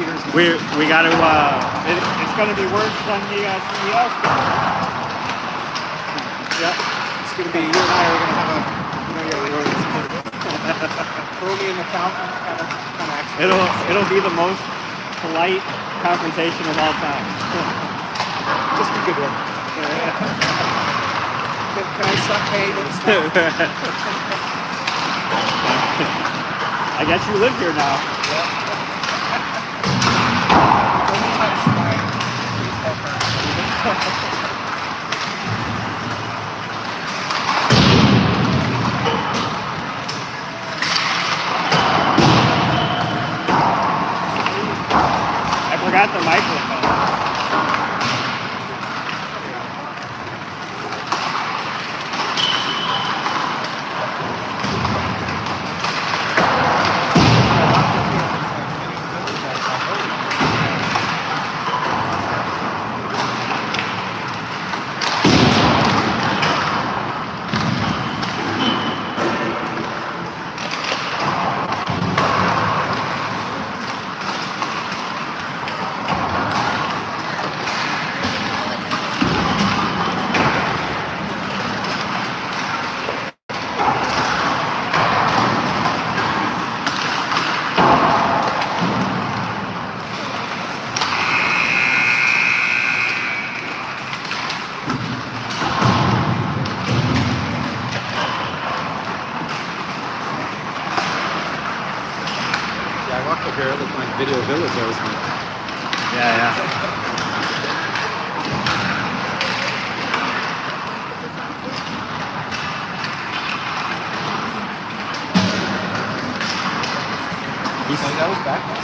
cheaters. We got to. It's going to be worse than the CES. Yep. It's going to be, you and I are going to have a, throw me in the fountain kind of accident. It'll be the most polite confrontation of all time. Just a good one. Can I suck pain and stuff? I guess you live here now. Don't touch my baseball card. I forgot the microphone. Here, it looked like Video Village I was in. Yeah.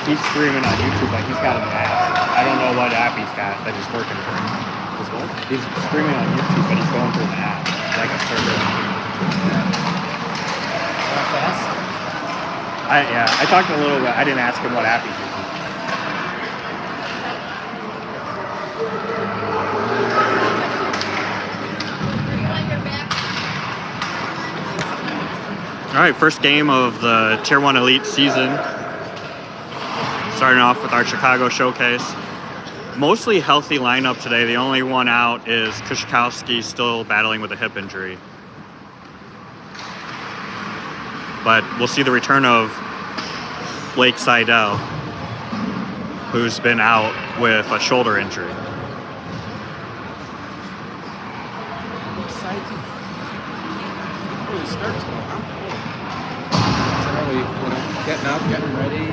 He's streaming on YouTube, like he's got an app. I don't know what app he's got that is working for him. He's streaming on YouTube, but he's going through an app, like a server. I talked a little bit. I didn't ask him what app he's using. All right, first game of the Tier 1 Elite season. Starting off with our Chicago showcase. Mostly healthy lineup today. The only one out is Kushkowski, still battling with a hip injury. But we'll see the return of Blake Seidel, who's been out with a shoulder injury. Exciting. Early start today, huh? So early, getting up, getting ready.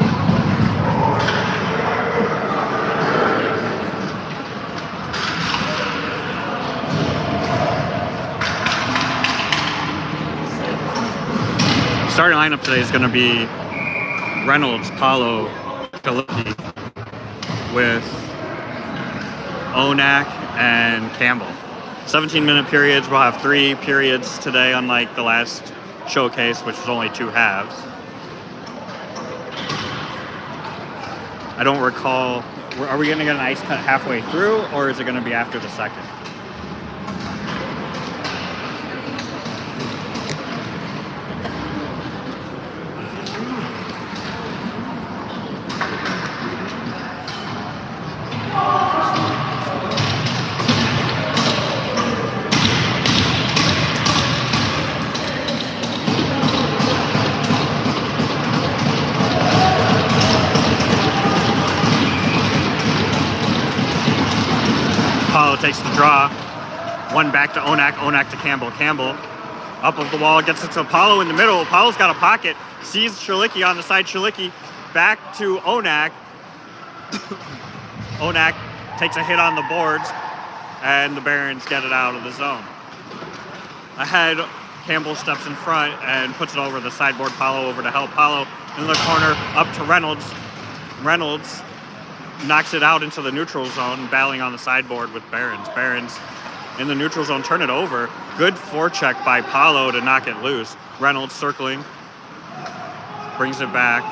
Starting lineup today is going to be Reynolds, Paulo, Chalicki with Onak and Campbell. 17-minute periods. We'll have 3 periods today, unlike the last showcase, which was only 2 halves. I don't recall. Are we going to get an ice cut halfway through, or is it going to be after the second? Paulo takes the draw. One back to Onak, Onak to Campbell. Campbell up of the wall, gets it to Paulo in the middle. Paulo's got a pocket, sees Chalicki on the side. Chalicki back to Onak. Onak takes a hit on the boards, and the Barons get it out of the zone. Ahead, Campbell steps in front and puts it over the sideboard. Paulo over to help. Paulo in the corner, up to Reynolds. Reynolds knocks it out into the neutral zone, battling on the sideboard with Barons. Barons in the neutral zone, turn it over. Good forecheck by Paulo to knock it loose. Reynolds circling, brings it back.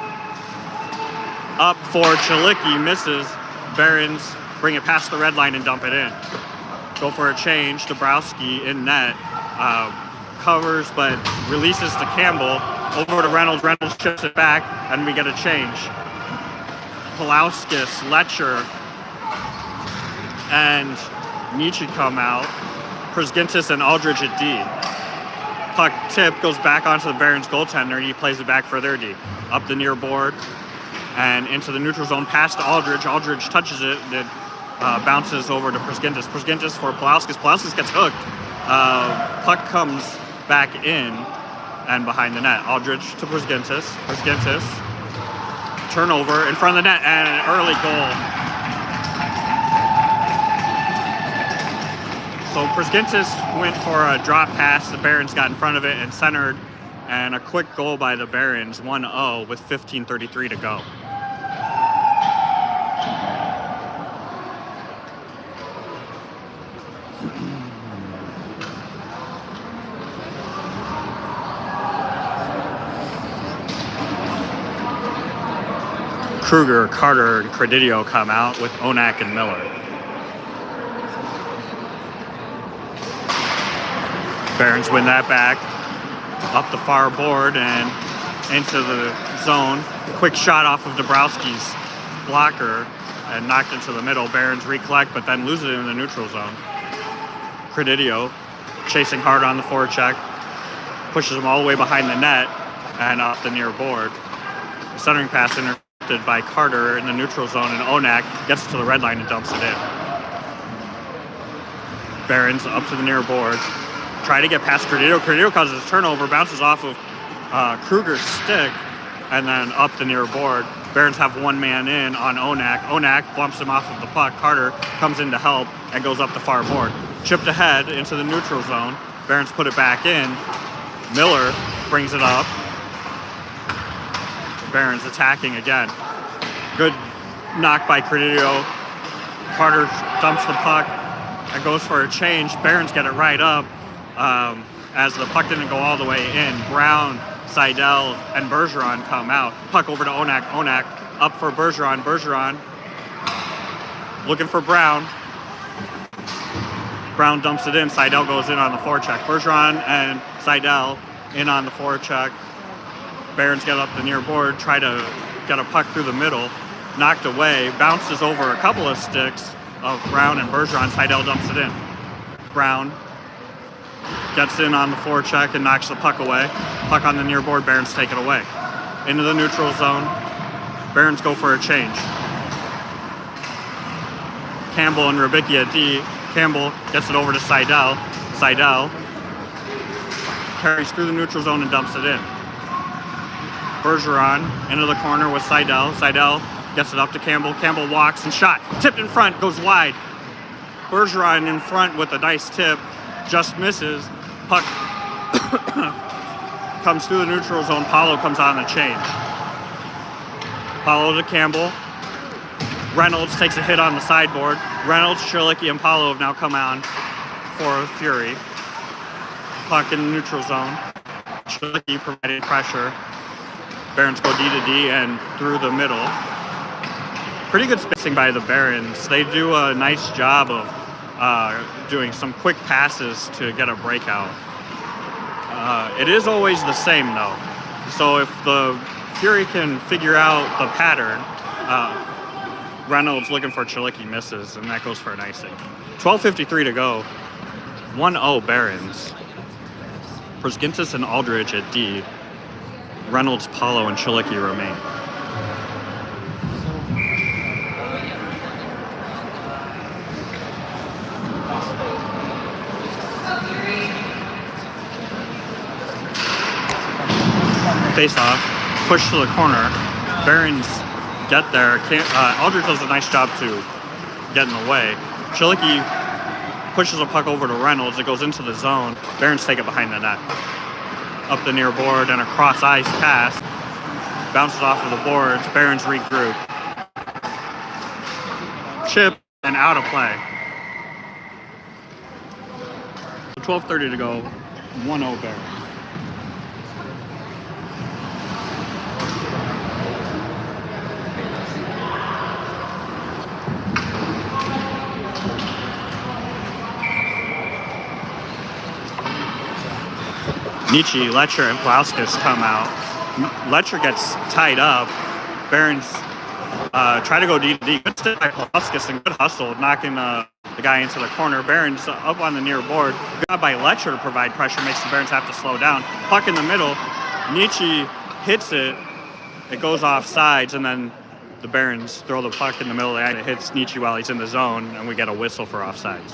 Up for Chalicki, misses. Barons bring it past the red line and dump it in. Go for a change. Dabrowski in net. Covers, but releases to Campbell. Over to Reynolds. Reynolds chips it back, and we get a change. Pulauskas, Letcher, and Nietzsche come out. Przgintis and Aldridge at D. Puck tip goes back onto the Barons goaltender. He plays it back for their D. Up the near board and into the neutral zone past Aldridge. Aldridge touches it. It bounces over to Przgintis. Przgintis for Pulauskas. Pulauskas gets hooked. Puck comes back in and behind the net. Aldridge to Przgintis. Przgintis. Turnover in front of the net and an early goal. So Przgintis went for a drop pass. The Barons got in front of it and centered. And a quick goal by the Barons, 1-0 with 15:33 to go. Kruger, Carter, and Credidio come out with Onak and Miller. Barons win that back. Up the far board and into the zone. Quick shot off of Dabrowski's blocker and knocked into the middle. Barons recollect, but then lose it in the neutral zone. Credidio chasing hard on the forecheck. Pushes him all the way behind the net and off the near board. Centering pass intercepted by Carter in the neutral zone, and Onak gets to the red line and dumps it in. Barons up to the near board. Try to get past Credidio. Credidio causes a turnover, bounces off of Kruger's stick, and then up the near board. Barons have one man in on Onak. Onak bumps him off of the puck. Carter comes in to help and goes up the far board. Chipped ahead into the neutral zone. Barons put it back in. Miller brings it up. Barons attacking again. Good knock by Credidio. Carter dumps the puck and goes for a change. Barons get it right up. As the puck didn't go all the way in. Brown, Seidel, and Bergeron come out. Puck over to Onak. Onak up for Bergeron. Bergeron looking for Brown. Brown dumps it in. Seidel goes in on the forecheck. Bergeron and Seidel in on the forecheck. Barons get up the near board, try to get a puck through the middle. Knocked away. Bounces over a couple of sticks of Brown and Bergeron. Seidel dumps it in. Brown gets in on the forecheck and knocks the puck away. Puck on the near board, Barons take it away. Into the neutral zone. Barons go for a change. Campbell and Rybicki at D. Campbell gets it over to Seidel. Seidel carries through the neutral zone and dumps it in. Bergeron into the corner with Seidel. Seidel gets it up to Campbell. Campbell walks and shot. Tipped in front, goes wide. Bergeron in front with a nice tip. Just misses. Puck comes through the neutral zone. Paulo comes on the change. Paulo to Campbell. Reynolds takes a hit on the sideboard. Reynolds, Shirlicki, and Paulo have now come on for Fury. Puck in the neutral zone. Shirlicki providing pressure. Barons go D to D and through the middle. Pretty good spacing by the Barons. They do a nice job of doing some quick passes to get a breakout. It is always the same though. So if the Fury can figure out the pattern, Reynolds looking for Shirlicki misses, and that goes for an icing. 12:53 to go. 1-0 Barons. Przgintis and Aldridge at D. Reynolds, Paulo, and Shirlicki remain. Face off, push to the corner. Barons get there. Aldridge does a nice job to get in the way. Shirlicki pushes a puck over to Reynolds. It goes into the zone. Barons take it behind the net. Up the near board and a cross ice pass. Bounces off of the boards. Barons regroup. Chip and out of play. 12:30 to go. 1-0 Barons. Nietzsche, Letcher, and Pulauskas come out. Letcher gets tied up. Barons try to go D to D. Good stick by Pulauskas and good hustle, knocking the guy into the corner. Barons up on the near board. Good job by Letcher to provide pressure, makes the Barons have to slow down. Puck in the middle. Nietzsche hits it. It goes off sides, and then the Barons throw the puck in the middle of the ice. It hits Nietzsche while he's in the zone, and we get a whistle for offsides.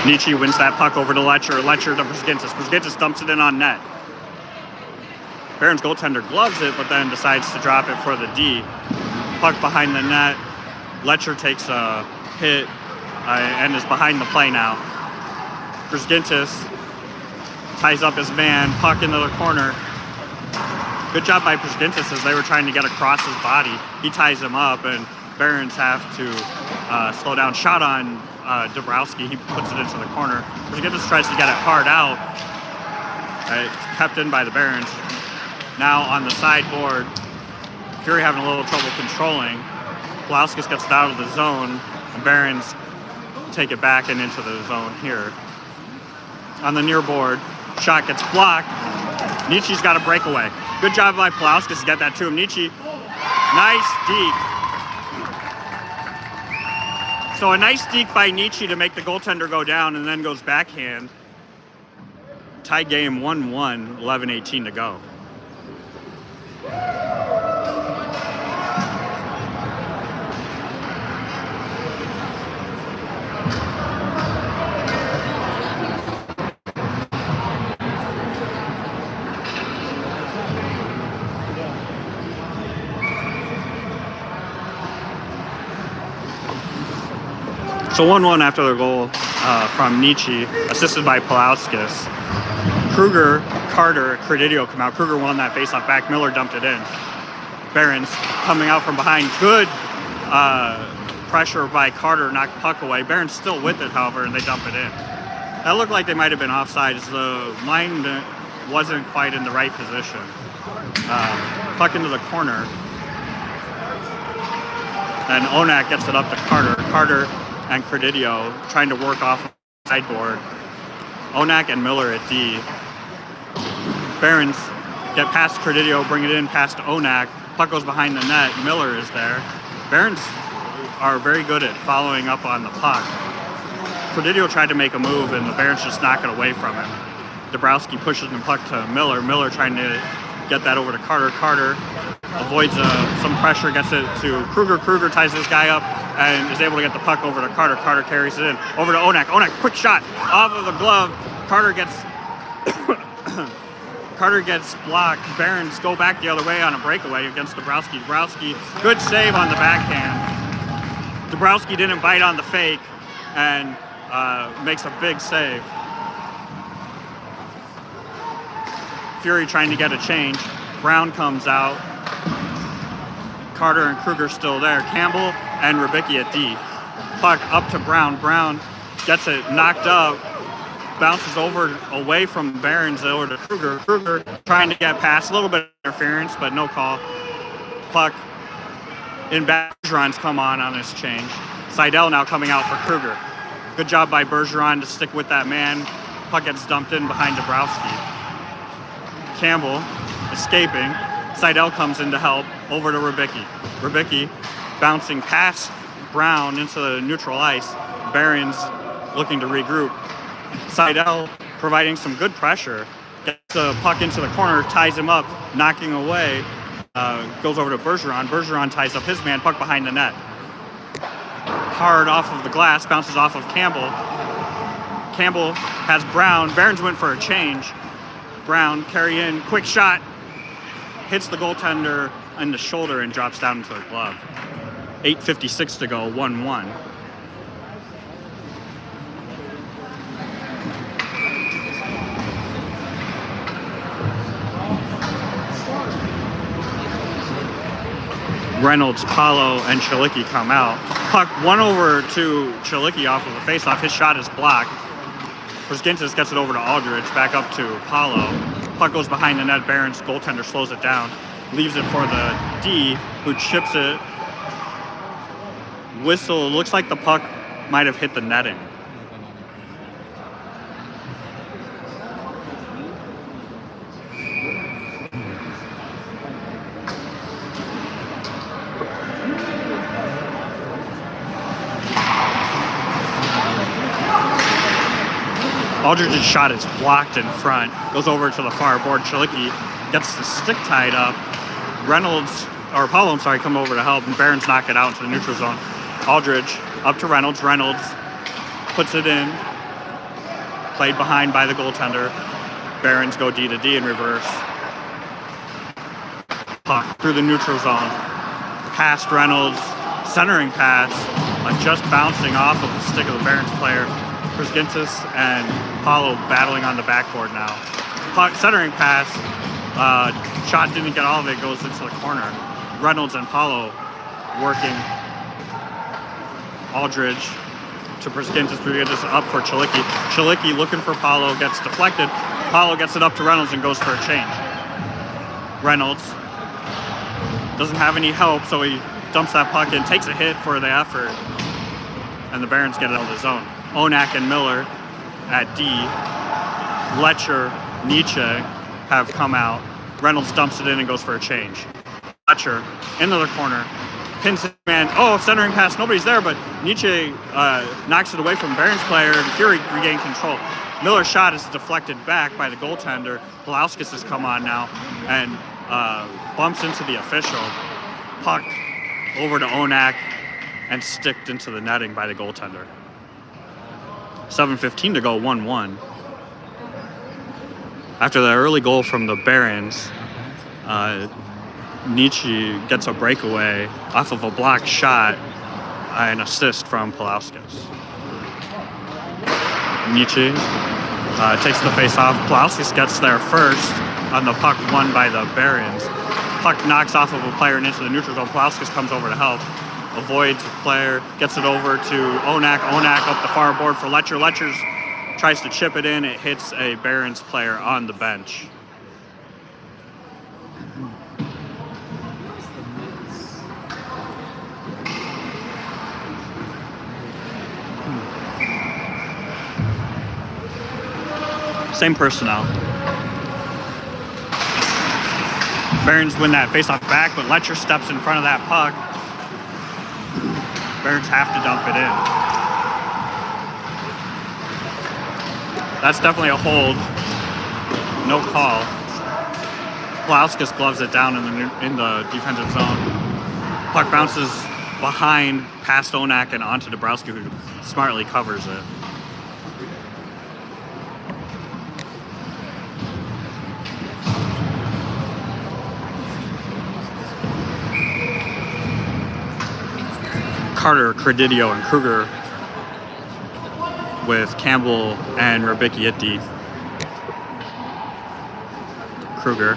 Nietzsche wins that puck over to Letcher. Letcher to Brzgintis. Brzgintis dumps it in on net. Barons goaltender gloves it, but then decides to drop it for the D. Puck behind the net. Letcher takes a hit and is behind the play now. Brzgintis ties up his man. Puck into the corner. Good job by Brzgintis as they were trying to get across his body. He ties him up, and Barons have to slow down. Shot on Dabrowski. He puts it into the corner. Brzgintis tries to get it hard out. It's kept in by the Barons. Now on the sideboard, Fury having a little trouble controlling. Pulauskas gets it out of the zone, and Barons take it back and into the zone here. On the near board, shot gets blocked. Nietzsche's got a breakaway. Good job by Pulauskas to get that to him. Nietzsche, nice deke. So a nice deke by Nietzsche to make the goaltender go down, and then goes backhand. Tie game 1-1, 11:18 to go. So 1-1 after the goal from Nietzsche, assisted by Pulauskas. Kruger, Carter, Credidio come out. Kruger won that faceoff back. Miller dumped it in. Barons coming out from behind. Good pressure by Carter, knocked puck away. Barons still with it, however, and they dump it in. That looked like they might have been offside as the line wasn't quite in the right position. Puck into the corner. And Onak gets it up to Carter. Carter and Credidio trying to work off the sideboard. Onak and Miller at D. Barons get past Credidio, bring it in past Onak. Puck goes behind the net. Miller is there. Barons are very good at following up on the puck. Credidio tried to make a move, and the Barons just knock it away from him. Dabrowski pushes the puck to Miller. Miller trying to get that over to Carter. Carter avoids some pressure, gets it to Kruger. Kruger ties this guy up and is able to get the puck over to Carter. Carter carries it in. Over to Onak. Onak, quick shot off of the glove. Carter gets Carter gets blocked. Barons go back the other way on a breakaway against Dabrowski. Dabrowski, good save on the backhand. Dabrowski didn't bite on the fake and makes a big save. Fury trying to get a change. Brown comes out. Carter and Kruger still there. Campbell and Rybicki at D. Puck up to Brown. Brown gets it knocked up. Bounces over away from Barons over to Kruger. Kruger trying to get past. A little bit of interference, but no call. Puck in back. Bergeron's come on this change. Seidel now coming out for Kruger. Good job by Bergeron to stick with that man. Puck gets dumped in behind Dabrowski. Campbell escaping. Seidel comes in to help. Over to Rybicki. Rybicki bouncing past Brown into the neutral ice. Barons looking to regroup. Seidel providing some good pressure. Gets the puck into the corner, ties him up, knocking away. Goes over to Bergeron. Bergeron ties up his man, puck behind the net. Hard off of the glass, bounces off of Campbell. Campbell has Brown. Barons went for a change. Brown carry in, quick shot. Hits the goaltender in the shoulder and drops down into the glove. 8:56 to go, 1-1. Reynolds, Paulo, and Chilicki come out. Puck one over to Chilicki off of the faceoff. His shot is blocked. Brzgintis gets it over to Aldridge, back up to Paulo. Puck goes behind the net. Barons goaltender slows it down. Leaves it for the D, who chips it. Whistle. Looks like the puck might have hit the netting. Aldridge's shot is blocked in front, goes over to the far board. Chilicki gets the stick tied up. Paulo, come over to help, and Barons knock it out into the neutral zone. Aldridge up to Reynolds. Reynolds puts it in. Played behind by the goaltender. Barons go D to D in reverse. Puck through the neutral zone. Past Reynolds. Centering pass. Just bouncing off of the stick of the Barons player. Brzgintis and Paulo battling on the backboard now. Puck centering pass. Shot didn't get all of it. Goes into the corner. Reynolds and Paulo working. Aldridge to Brzgintis. Brzgintis up for Chilicki. Chilicki looking for Paulo. Gets deflected. Paulo gets it up to Reynolds and goes for a change. Reynolds doesn't have any help, so he dumps that puck in. Takes a hit for the effort. And the Barons get it out of the zone. Onak and Miller at D. Letcher, Nietzsche have come out. Reynolds dumps it in and goes for a change. Letcher into the corner. Pins it, man. Oh, centering pass. Nobody's there, but Nietzsche knocks it away from Barons player, and Fury regain control. Miller's shot is deflected back by the goaltender. Pulauskas has come on now and bumps into the official. Puck over to Onak and sticked into the netting by the goaltender. 7:15 to go, 1-1. After the early goal from the Barons, Nietzsche gets a breakaway off of a blocked shot, an assist from Pulauskas. Nietzsche takes the face-off. Pulauskas gets there first on the puck won by the Barons. Puck knocks off of a player and into the neutral zone. Pulauskas comes over to help. Avoids a player, gets it over to Onak. Onak up the far board for Letcher. Letcher tries to chip it in. It hits a Barons player on the bench. Same personnel. Barons win that faceoff back, but Letcher steps in front of that puck. Barons have to dump it in. That's definitely a hold. No call. Pulauskas gloves it down in the defensive zone. Puck bounces behind, past Onak and onto Dabrowski, who smartly covers it. Carter, Credidio, and Kruger with Campbell and Rybicki at D. Kruger.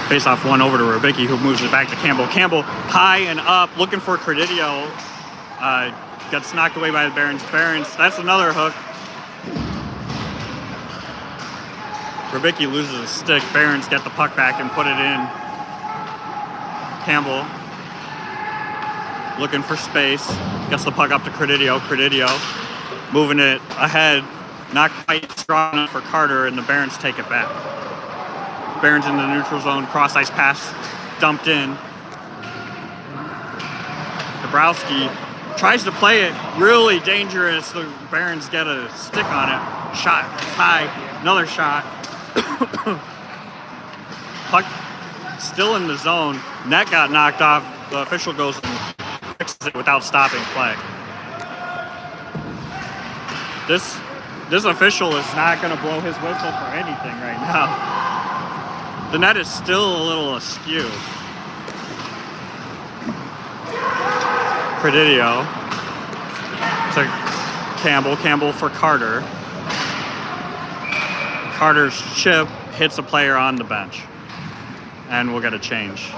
Face off one over to Rybicki, who moves it back to Campbell. Campbell high and up, looking for Credidio. Gets knocked away by the Barons. That's another hook. Rybicki loses a stick. Barons get the puck back and put it in. Campbell looking for space, gets the puck up to Credidio. Credidio moving it ahead, not quite strong enough for Carter, and the Barons take it back. Barons in the neutral zone, cross ice pass dumped in. Dabrowski tries to play it really dangerous. The Barons get a stick on it. Shot high, another shot. Puck still in the zone. Net got knocked off. The official goes and fixes it without stopping play. This official is not going to blow his whistle for anything right now. The net is still a little askew. Credidio to Campbell. Campbell for Carter. Carter's chip hits a player on the bench. And we'll get a change.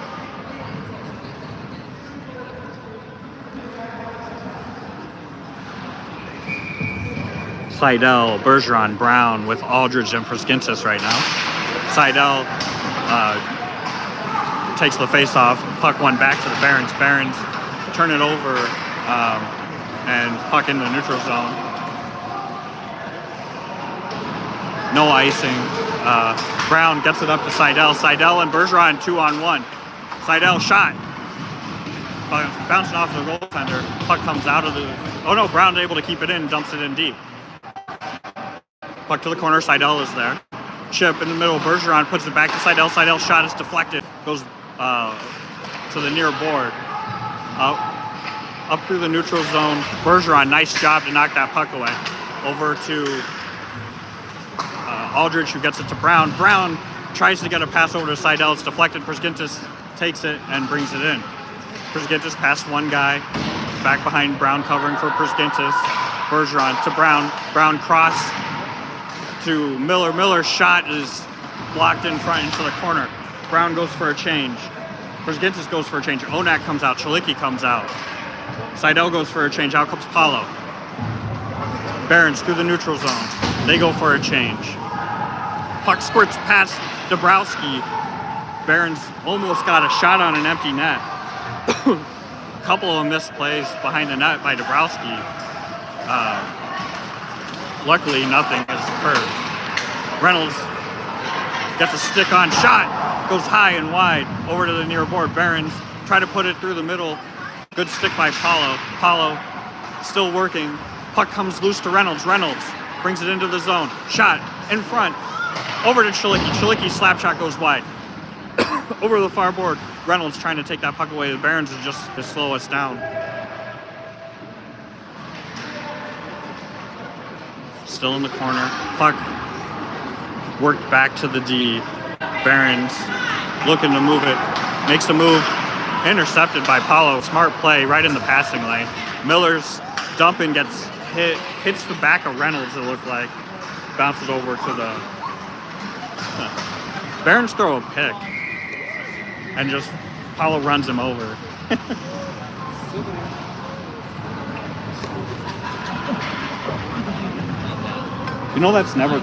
Seidel, Bergeron, Brown with Aldridge and Brzgintis right now. Seidel takes the face-off. Puck one back to the Barons. Barons turn it over and puck in the neutral zone. No icing. Brown gets it up to Seidel. Seidel and Bergeron 2-on-1. Seidel shot. bouncing off the goaltender. Puck comes out of the... Oh no, Brown able to keep it in, dumps it in deep. Puck to the corner, Seidel is there. Chip in the middle, Bergeron puts it back to Seidel. Seidel's shot is deflected, goes to the near board. Up through the neutral zone. Bergeron, nice job to knock that puck away. Over to Aldridge, who gets it to Brown. Brown tries to get a pass over to Seidel. It's deflected. Przgintis takes it and brings it in. Przgintis past one guy. Back behind Brown covering for Przgintis. Bergeron to Brown. Brown cross to Miller. Miller's shot is blocked in front into the corner. Brown goes for a change. Przgintis goes for a change. Onak comes out. Chalicki comes out. Seidel goes for a change. Out comes Paulo. Barons through the neutral zone. They go for a change. Puck squirts past Dabrowski. Barons almost got a shot on an empty net. A couple of missed plays behind the net by Dabrowski. Luckily, nothing has occurred. Reynolds gets a stick-on shot. Goes high and wide over to the near board. Barons try to put it through the middle. Good stick by Paulo. Paulo still working. Puck comes loose to Reynolds. Reynolds brings it into the zone. Shot in front. Over to Chalicki. Chalicki's slap shot goes wide. Over the far board. Reynolds trying to take that puck away. The Barons are just to slow us down. Still in the corner. Puck worked back to the D. Barons looking to move it. Makes the move. Intercepted by Paulo. Smart play right in the passing lane. Miller's dumping gets hits the back of Reynolds, it looked like. Bounces over to the... Barons throw a pick. And just Paulo runs him over. You know that's never...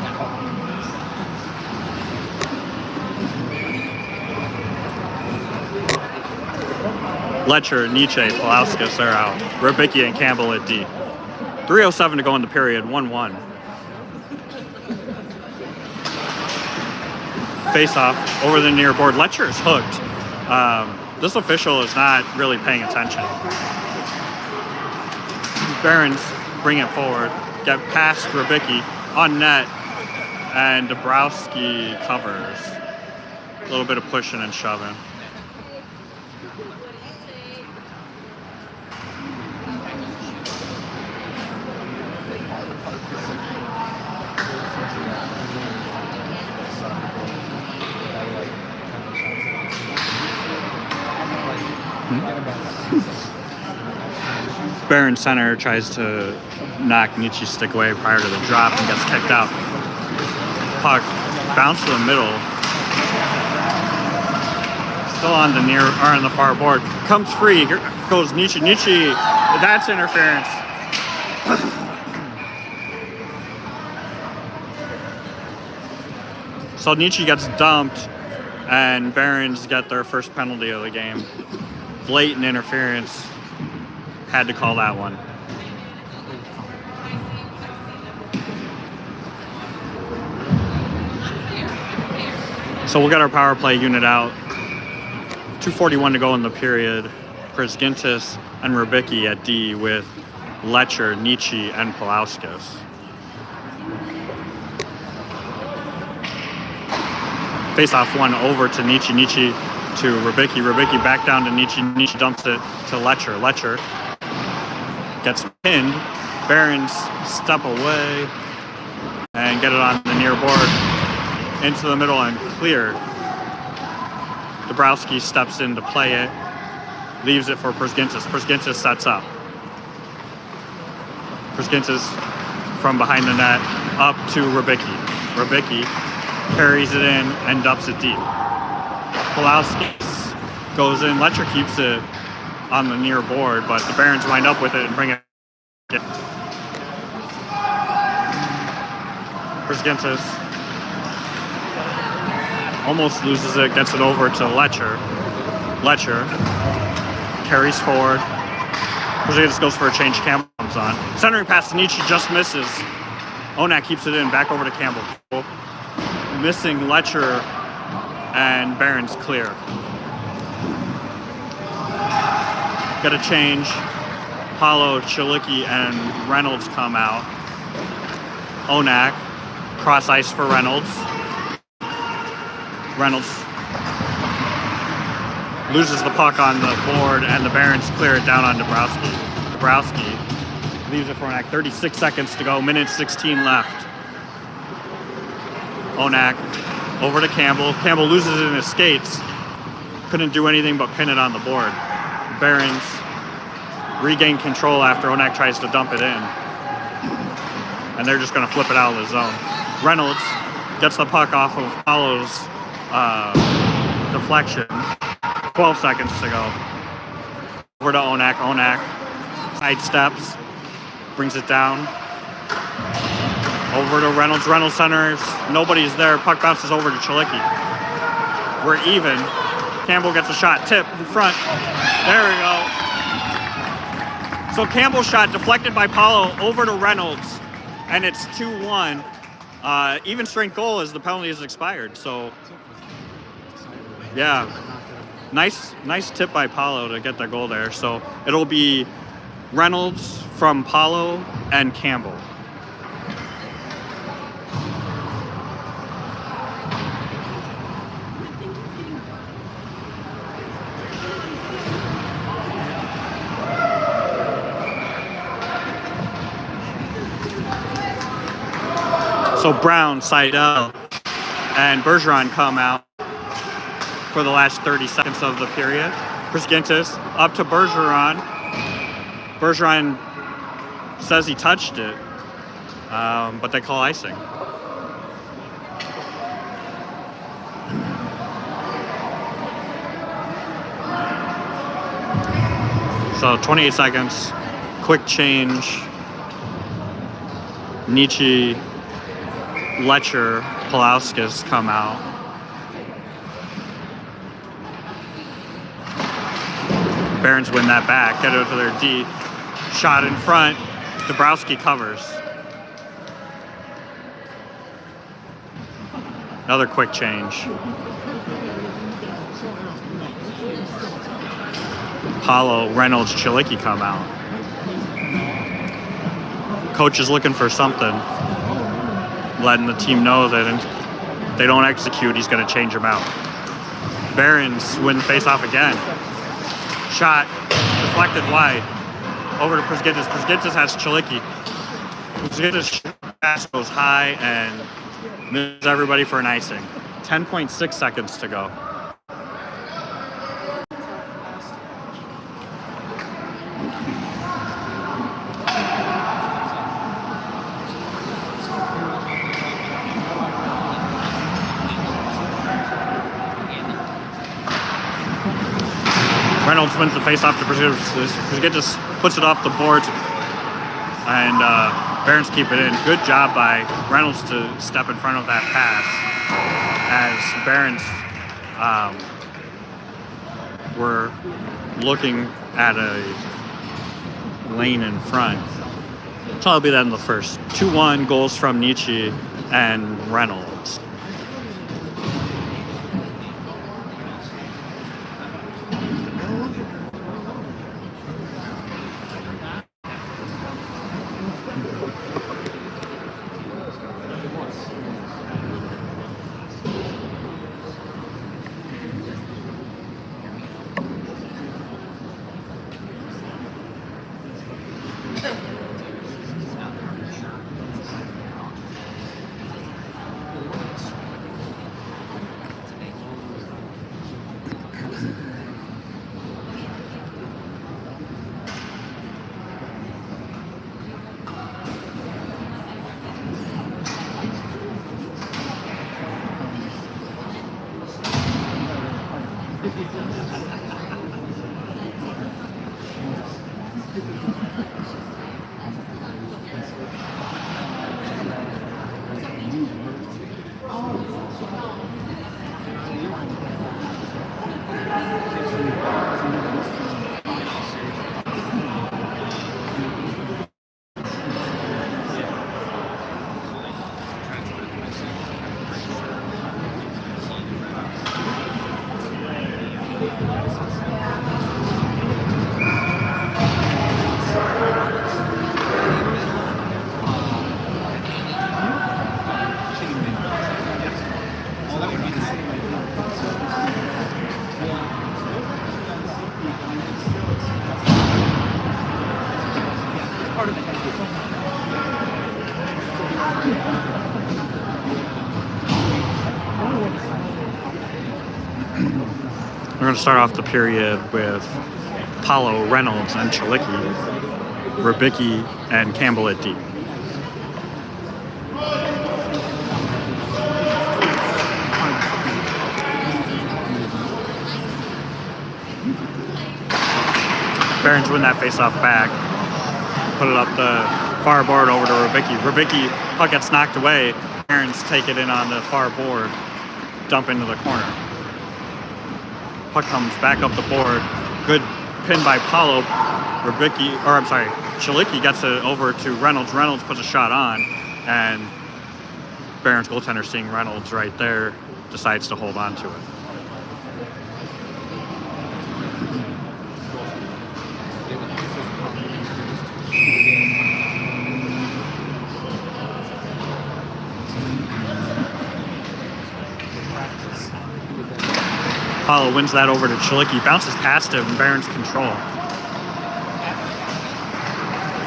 Letcher, Nietzsche, Pulauskas are out. Rybicki and Campbell at D. 3:07 to go in the period, 1-1. Face-off over the near board. Letcher is hooked. This official is not really paying attention. Barons bring it forward. Get past Rybicki on net. And Dabrowski covers. A little bit of pushing and shoving. Barron center tries to knock Nietzsche's stick away prior to the drop and gets kicked out. Puck bounced to the middle. Still on the near or on the far board. Comes free. Here goes Nietzsche. Nietzsche, that's interference. So Nietzsche gets dumped and Barons get their first penalty of the game. Blatant interference. Had to call that one. So we'll get our power play unit out. 2:41 to go in the period. Przgintis and Rybicki at D with Letcher, Nietzsche, and Pulauskas. Face-off one over to Nietzsche. Nietzsche to Rybicki. Rybicki back down to Nietzsche. Nietzsche dumps it to Letcher. Letcher gets pinned. Barons step away and get it on the near board. Into the middle and cleared. Dabrowski steps in to play it. Leaves it for Przgintis. Przgintis sets up. Przgintis from behind the net up to Rybicki. Rybicki carries it in and dumps it deep. Pulauskas goes in. Letcher keeps it on the near board, but the Barons wind up with it and bring it. Przgintis almost loses it, gets it over to Letcher. Letcher carries forward. Przgintis goes for a change. Campbell comes on. Centering pass to Nietzsche just misses. Onak keeps it in, back over to Campbell. Missing Letcher and Barons clear. get a change. Paulo, Chilicki, and Reynolds come out. Onak, cross ice for Reynolds. Reynolds loses the puck on the board, and the Barons clear it down on Dabrowski. Dabrowski leaves it for Onak. 36 seconds to go, minute 16 left. Onak over to Campbell. Campbell loses it in his skates. Couldn't do anything but pin it on the board. Barons regain control after Onak tries to dump it in. And they're just going to flip it out of the zone. Reynolds gets the puck off of Paulo's deflection. 12 seconds to go. Over to Onak. Onak side steps, brings it down. Over to Reynolds. Reynolds centers. Nobody's there. Puck bounces over to Chilicki. We're even. Campbell gets a shot. Tip in front. There we go. So Campbell's shot deflected by Paulo over to Reynolds. And it's 2-1. Even strength goal as the penalty is expired. So, yeah. Nice tip by Paulo to get the goal there. So it'll be Reynolds from Paulo and Campbell. So Brown, Seidel, and Bergeron come out for the last 30 seconds of the period. Prisgintis up to Bergeron. Bergeron says he touched it, but they call icing. So 28 seconds, quick change. Nietzsche, Letcher, Pulauskas come out. Barons win that back, get it to their D. Shot in front, Dabrowski covers. Another quick change. Paulo, Reynolds, Chilicki come out. Coach is looking for something, letting the team know that if they don't execute, he's going to change them out. Barons win the face-off again. Shot deflected wide over to Prisgintis. Prisgintis has Chilicki. Prisgintis' pass goes high and misses everybody for an icing. 10.6 seconds to go. Reynolds wins the face-off to Prisgintis, puts it off the boards, and Barons keep it in. Good job by Reynolds to step in front of that pass as Barons were looking at a lane in front. So that'll be that in the first. 2-1 goals from Nietzsche and Reynolds. going to start off the period with Paulo, Reynolds, and Chalicki, Rybicki, and Campbell at deep. Barons win that face-off back. Put it up the far board over to Rybicki. Rybicki, puck gets knocked away. Barons take it in on the far board, dump into the corner. Puck comes back up the board. Good pin by Paulo. Chalicki gets it over to Reynolds. Reynolds puts a shot on, and Barons goaltender, seeing Reynolds right there, decides to hold on to it. Paulo wins that over to Chalicki, bounces past him, and Barons control.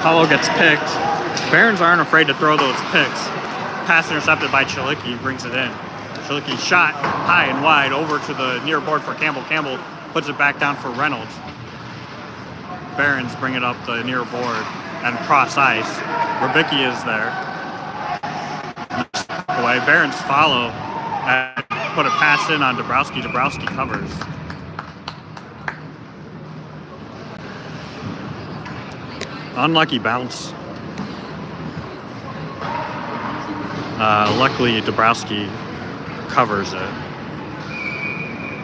Paulo gets picked. Barons aren't afraid to throw those picks. Pass intercepted by Chalicki, brings it in. Chalicki shot high and wide over to the near board for Campbell. Campbell puts it back down for Reynolds. Barons bring it up the near board and cross ice. Rybicki is there. Away. Barons follow and put a pass in on Dabrowski. Dabrowski covers. Unlucky bounce. Luckily, Dabrowski covers it.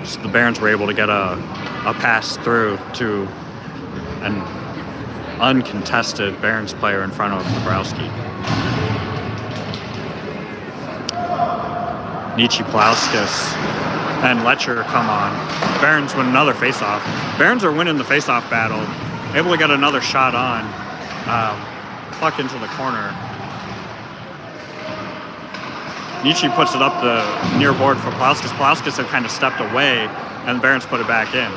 So the Barons were able to get a pass through to an uncontested Barons player in front of Dabrowski. Nietzsche, Pulauskas, and Letcher come on. Barons win another faceoff. Barons are winning the faceoff battle. Able to get another shot on. Puck into the corner. Nietzsche puts it up the near board for Pulauskas. Pulauskas had kind of stepped away, and the Barons put it back in.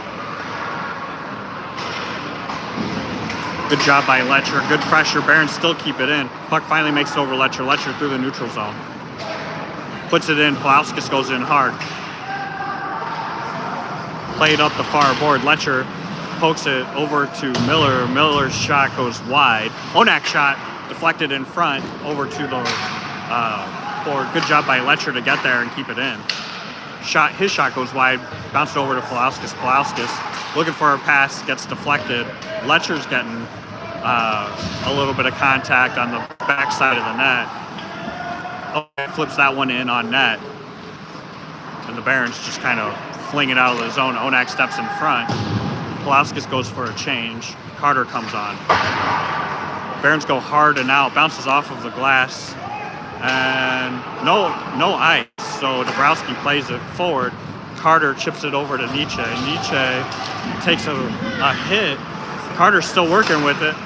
Good job by Letcher. Good pressure. Barons still keep it in. Puck finally makes it over Letcher. Letcher through the neutral zone. Puts it in. Pulauskas goes in hard. Played up the far board. Letcher pokes it over to Miller. Miller's shot goes wide. Onak shot deflected in front over to the board. Good job by Letcher to get there and keep it in. His shot goes wide. Bounced over to Pulauskas. Pulauskas looking for a pass. Gets deflected. Letcher's getting a little bit of contact on the backside of the net. Flips that one in on net. And the Barons just kind of fling it out of the zone. Onak steps in front. Pulauskas goes for a change. Carter comes on. Barons go hard and out. Bounces off of the glass. And no ice. So Dabrowski plays it forward. Carter chips it over to Nietzsche. Nietzsche takes a hit. Carter's still working with it.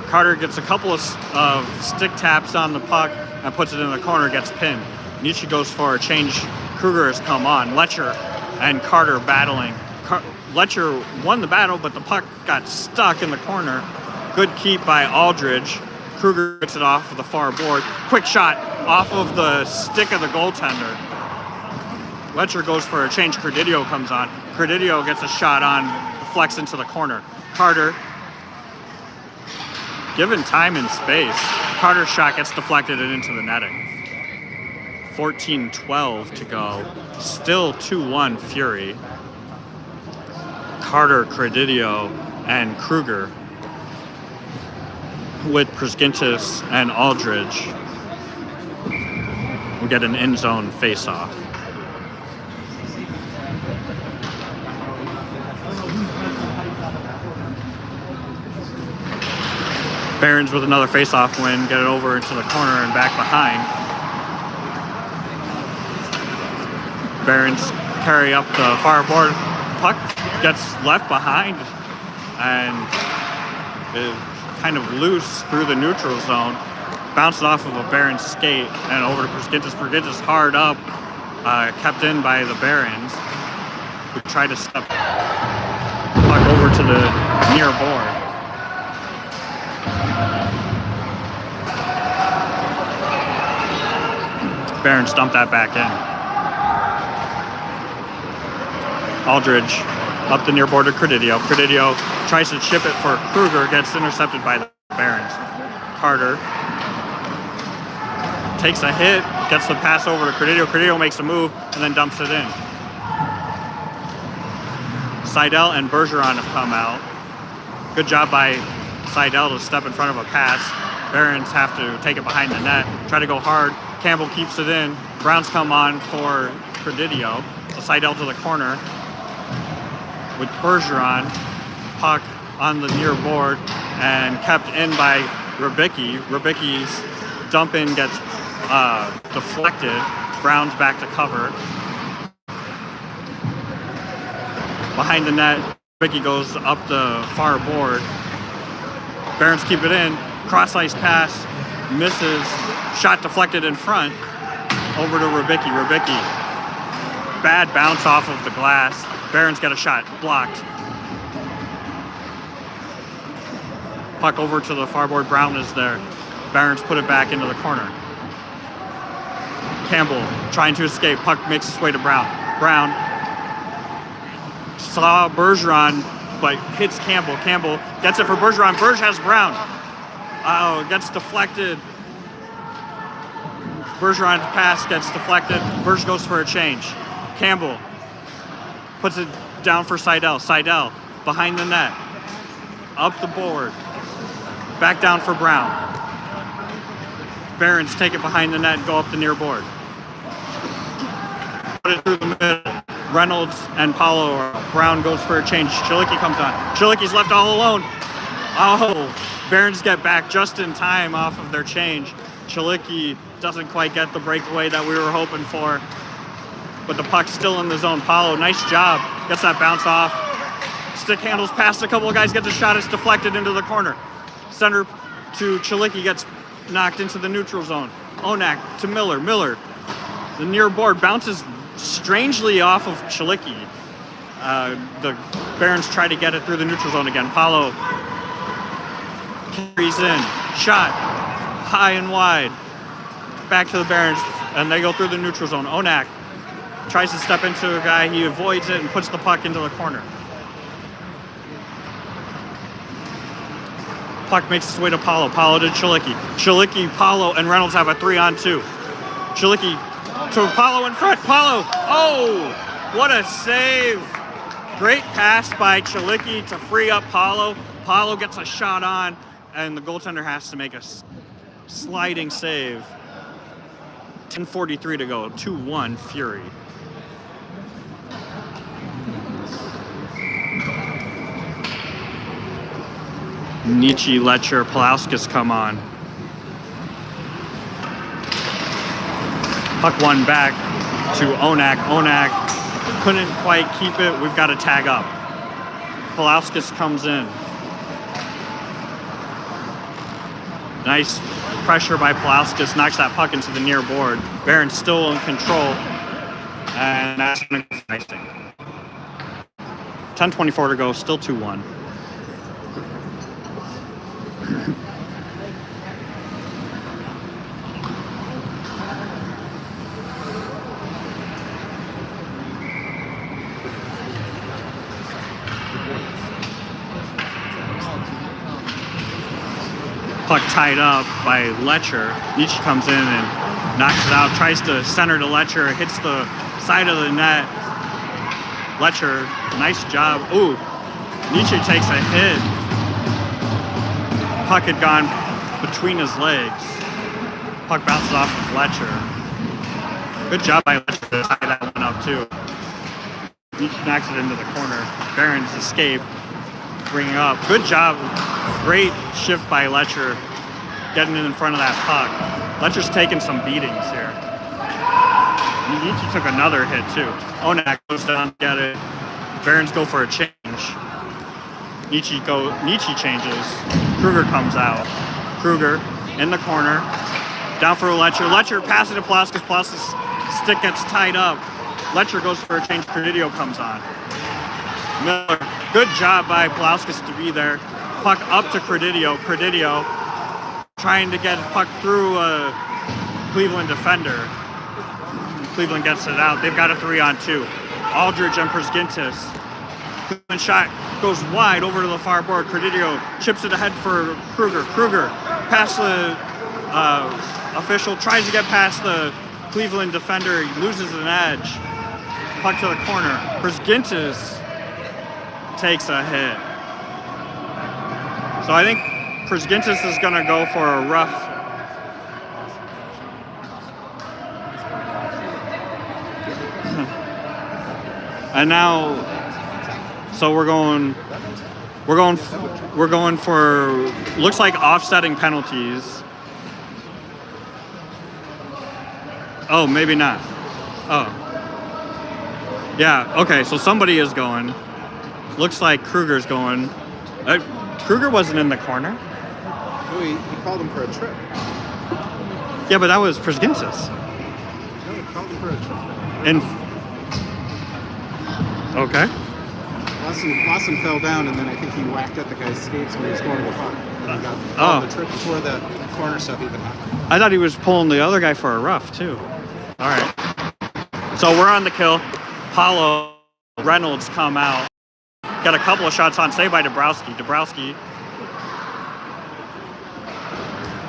Carter gets a couple of stick taps on the puck and puts it in the corner, gets pinned. Nietzsche goes for a change. Kruger has come on. Letcher and Carter battling. Letcher won the battle, but the puck got stuck in the corner. Good keep by Aldridge. Kruger gets it off of the far board. Quick shot off of the stick of the goaltender. Letcher goes for a change. Credidio comes on. Credidio gets a shot on, deflects into the corner. Carter, given time and space, Carter's shot gets deflected and into the netting. 14-12 to go. Still 2-1 Fury. Carter, Credidio, and Kruger with Priskintis and Aldridge will get an in-zone face-off. Barons with another face-off win, get it over into the corner and back behind. Barons carry up the far board. Puck gets left behind and is kind of loose through the neutral zone. Bounced off of a Barons skate and over to Priskintis. Priskintis hard up, kept in by the Barons, who tried to step puck over to the near board. Barons dumped that back in. Aldridge Up the near board to Credidio. Credidio tries to chip it for Kruger, gets intercepted by the Barons. Carter takes a hit, gets the pass over to Credidio. Credidio makes a move and then dumps it in. Seidel and Bergeron have come out. Good job by Seidel to step in front of a pass. Barons have to take it behind the net, try to go hard. Campbell keeps it in. Browns come on for Credidio. So Seidel to the corner with Bergeron. Puck on the near board and kept in by Rybicki. Rybicki's dump in gets deflected. Browns back to cover. Behind the net, Rybicki goes up the far board. Barons keep it in. Cross ice pass, misses. Shot deflected in front. Over to Rybicki. Rybicki. Bad bounce off of the glass. Barons got a shot. Blocked. Puck over to the far board. Brown is there. Barons put it back into the corner. Campbell trying to escape. Puck makes its way to Brown. Brown saw Bergeron, but hits Campbell. Campbell gets it for Bergeron. Berge has Brown. Oh, gets deflected. Bergeron's pass gets deflected. Berge goes for a change. Campbell puts it down for Seidel. Seidel behind the net. Up the board. Back down for Brown. Barons take it behind the net and go up the near board. Put it through the middle. Reynolds and Paulo. Brown goes for a change. Chilicki comes on. Chilicki's left all alone. Oh, Barons get back just in time off of their change. Chilicki doesn't quite get the breakaway that we were hoping for. But the puck's still in the zone. Paulo, nice job. Gets that bounce off. Stick handles past a couple of guys, gets a shot. It's deflected into the corner. Center to Chilicki, gets knocked into the neutral zone. Onak to Miller. Miller, the near board, bounces strangely off of Chilicki. The Barons try to get it through the neutral zone again. Paulo carries in. Shot. High and wide. Back to the Barons, and they go through the neutral zone. Onak tries to step into a guy. He avoids it and puts the puck into the corner. Puck makes its way to Paulo. Paulo to Chilicki. Chilicki, Paulo, and Reynolds have a 3-on-2. Chilicki to Paulo in front. Paulo, oh, what a save. Great pass by Chilicki to free up Paulo. Paulo gets a shot on, and the goaltender has to make a sliding save. 10:43 to go. 2-1 Fury. Nietzsche, Letcher, Pulauskas come on. Puck one back to Onak. Onak couldn't quite keep it. We've got to tag up. Pulauskas comes in. Nice pressure by Pulauskas. Knocks that puck into the near board. Barons still in control. And that's going to be icing. 10:24 to go. Still 2-1. Puck tied up by Letcher. Nietzsche comes in and knocks it out. Tries to center to Letcher. Hits the side of the net. Letcher, nice job. Ooh, Nietzsche takes a hit. Puck had gone between his legs. Puck bounces off of Letcher. Good job by Letcher to tie that one up too. Nietzsche knocks it into the corner. Barons escape. Bringing up. Good job. Great shift by Letcher. Getting in front of that puck. Letcher's taking some beatings here. Nietzsche took another hit too. Onak goes down to get it. Barons go for a change. Nietzsche changes. Kruger comes out. Kruger in the corner. Down for Letcher. Letcher passing to Pulauskas. Pulauskas' stick gets tied up. Letcher goes for a change. Credidio comes on. Miller. Good job by Pulauskas to be there. Puck up to Credidio. Credidio trying to get puck through a Cleveland defender. Cleveland gets it out. They've got a 3-on-2. Aldridge and Przgintis shot goes wide over to the far board. Credidio chips it ahead for Kruger. Kruger past the official, tries to get past the Cleveland defender. He loses an edge. Puck to the corner. Prisgintis takes a hit. So I think Prisgintis is going to go for a rough. And now, so we're going for, looks like offsetting penalties. Oh, maybe not. Oh. Yeah, okay, so somebody is going. Looks like Kruger's going. Kruger wasn't in the corner. Oh, he called him for a trip. Yeah, but that was Prisgintis. No, he called him for a trip. And okay. Lawson fell down, and then I think he whacked at the guy's skates when he was going to the puck. And he got called the trip before the corner stuff even happened. I thought he was pulling the other guy for a rough, too. All right. So we're on the kill. Paulo Reynolds come out. Got a couple of shots on, saved by Dabrowski. Dabrowski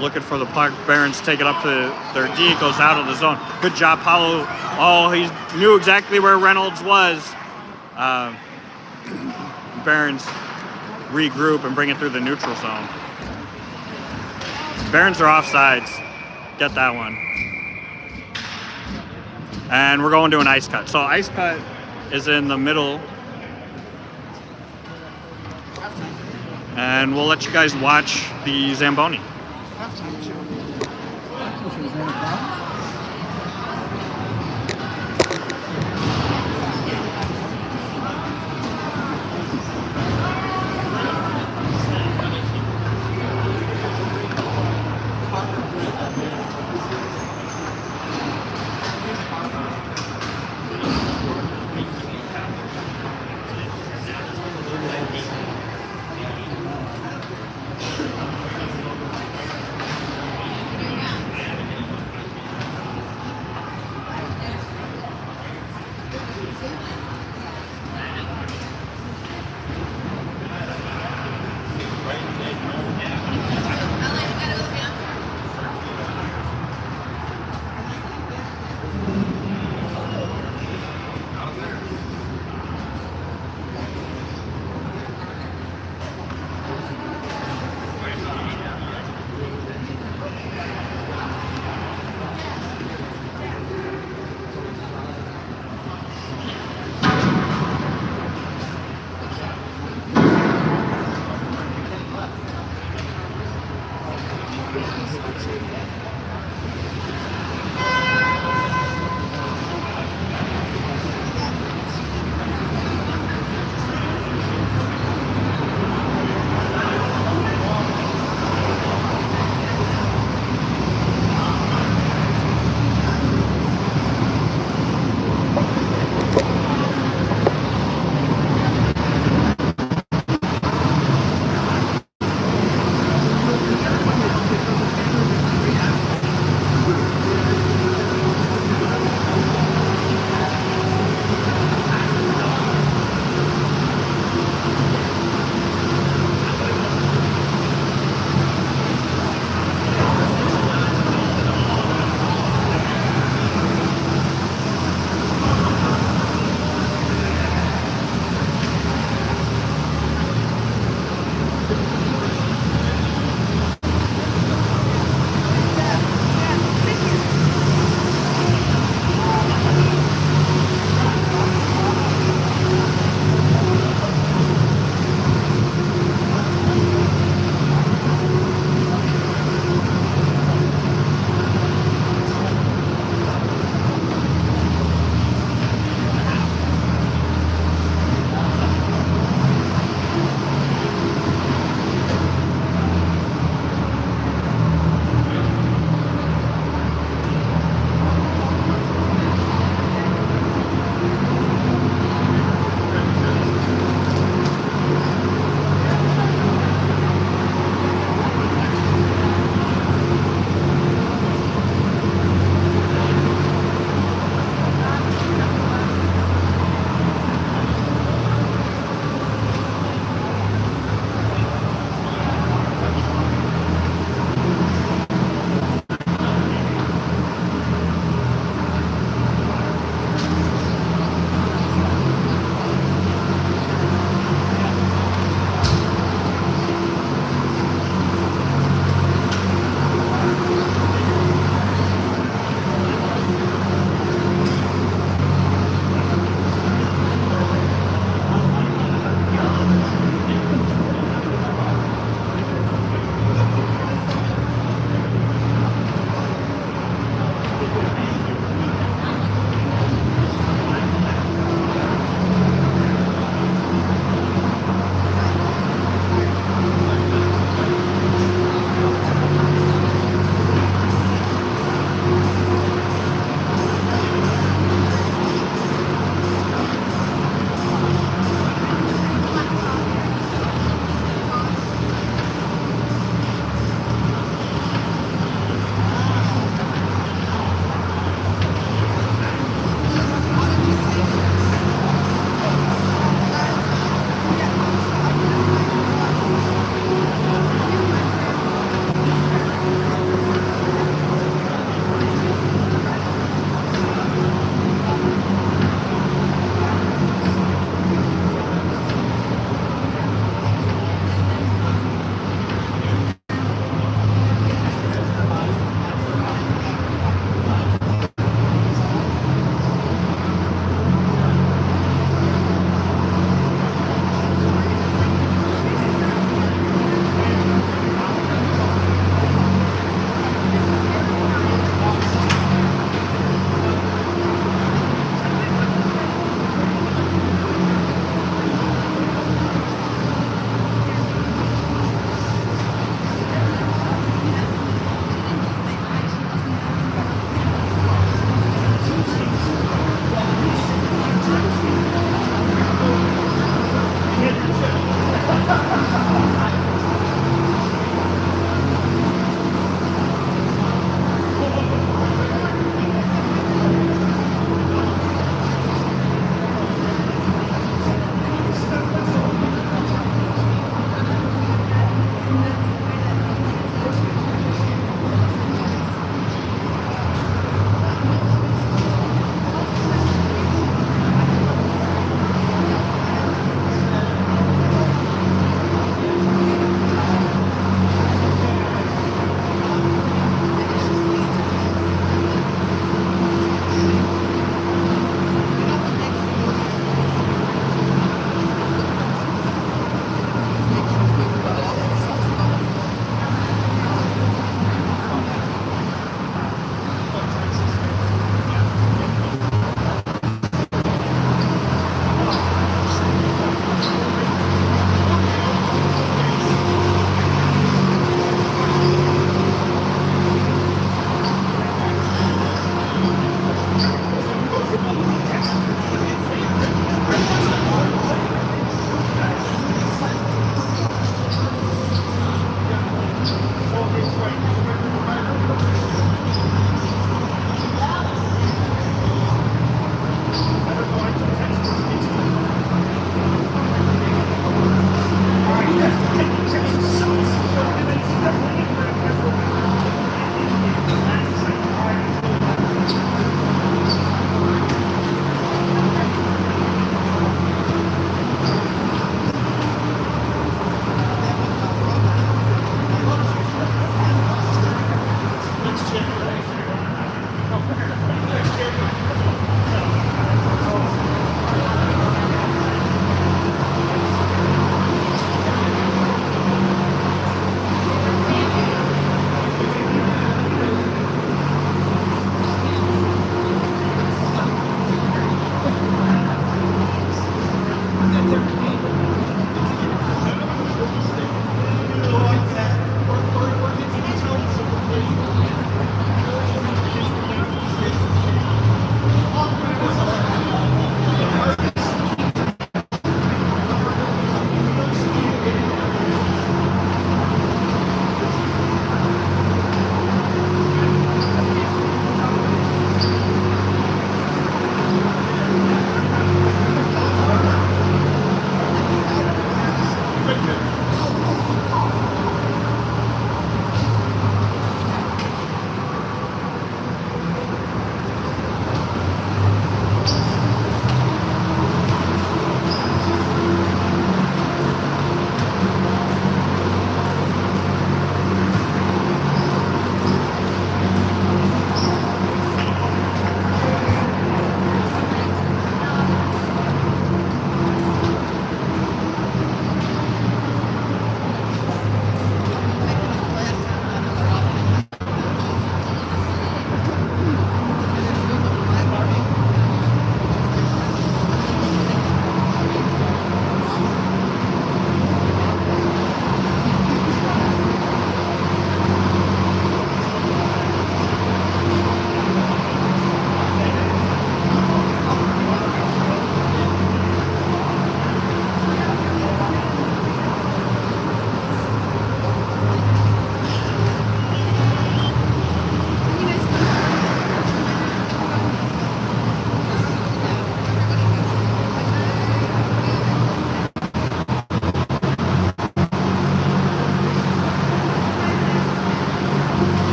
looking for the puck. Barons take it up to their D. Goes out of the zone. Good job, Paulo. Oh, he knew exactly where Reynolds was. Barons regroup and bring it through the neutral zone. Barons are offsides. Get that one. And we're going to an ice cut. So ice cut is in the middle. And we'll let you guys watch the Zamboni.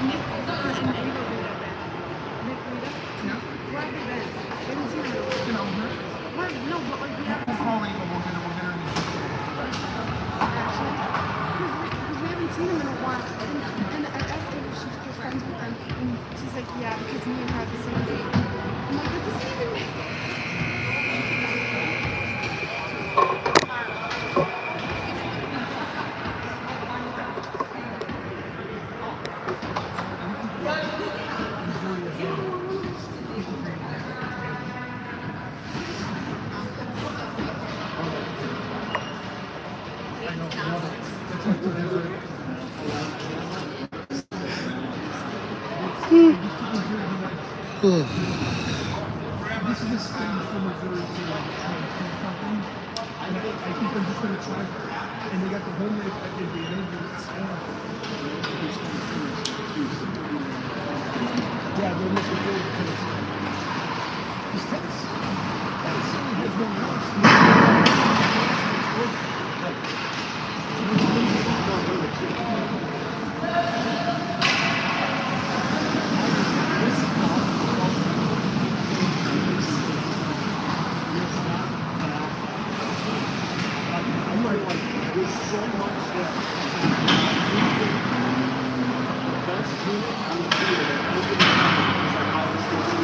Nick and Ava do that back. Nick Rita? Yeah. Where have they been? I haven't seen them. You know, Where? No, but like we haven't we'll seen call them. Ava. We'll get her in the Actually, because we haven't seen them in a while. And I asked Ava if she's still friends with them, and she's like, yeah, because me and her have the same date. I'm like, that doesn't even make This is a stage from Missouri to something. And I think they're just going to try. And they got the home race at the Rangers. Yeah, they're looking forward to Tennessee. Because Tennessee has no rules. I'm like, there's so much that best unit on the field that nobody has like Ohio State.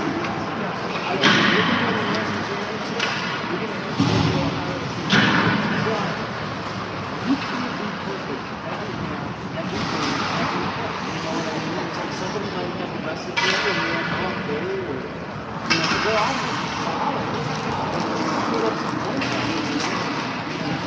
I was looking at the national championship, looking at the Ohio State. But you can't be perfect every match, every game, every play. You know what I mean? It's like somebody might have the best of it and they're like, oh, they were, you know, they're all solid. Put up some points on it, you know?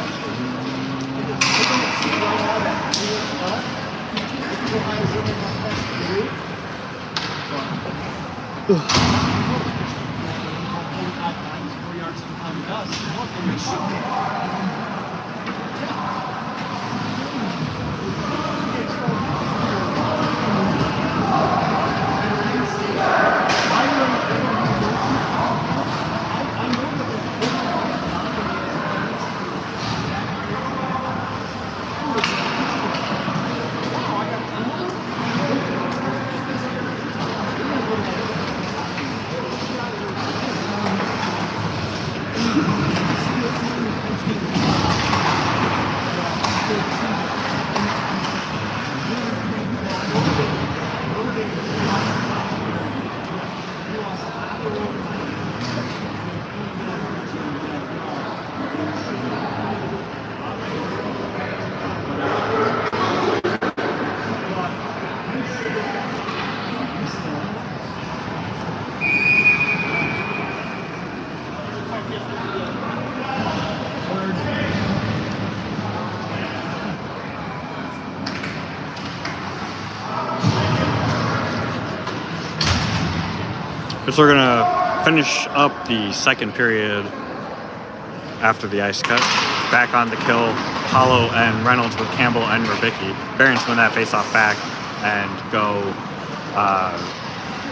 So we're gonna finish up the second period after the ice cut. Back on the kill, Paulo and Reynolds with Campbell and Rubicki. Barons win that face-off back and go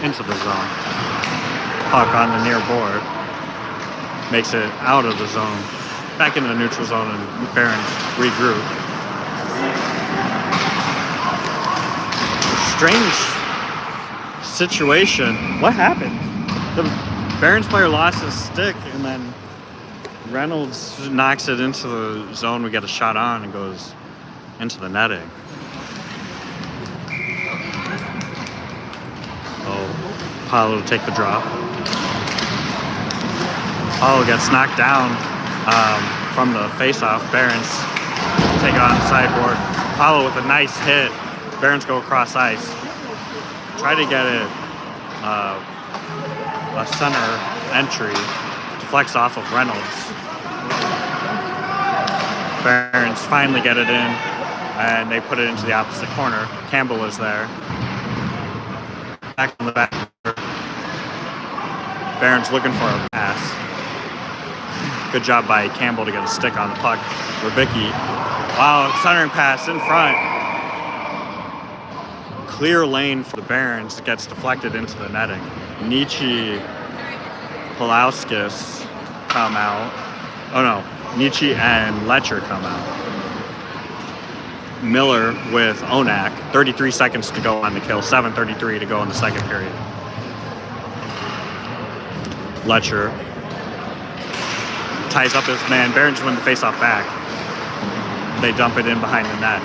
into the zone. Puck on the near board makes it out of the zone, back into the neutral zone, and Barons regroup. Strange situation. What happened? The Barons player lost his stick, and then Reynolds knocks it into the zone. We get a shot on and goes into the netting. Oh, Paulo to take the drop. Paulo gets knocked down from the face-off. Barons take it on the sideboard. Paulo with a nice hit. Barons go across ice. Try to get it a center entry. Deflects off of Reynolds. Barons finally get it in, and they put it into the opposite corner. Campbell is there. Back on the back. Barons looking for a pass. Good job by Campbell to get a stick on the puck. Rubicki. Wow, centering pass in front. Clear lane for the Barons. It gets deflected into the netting. Nietzsche, Pulauskas come out. Oh no, Nietzsche and Letcher come out. Miller with Onak. 33 seconds to go on the kill. 7:33 to go in the second period. Letcher ties up his man. Barons win the faceoff back. They dump it in behind the net.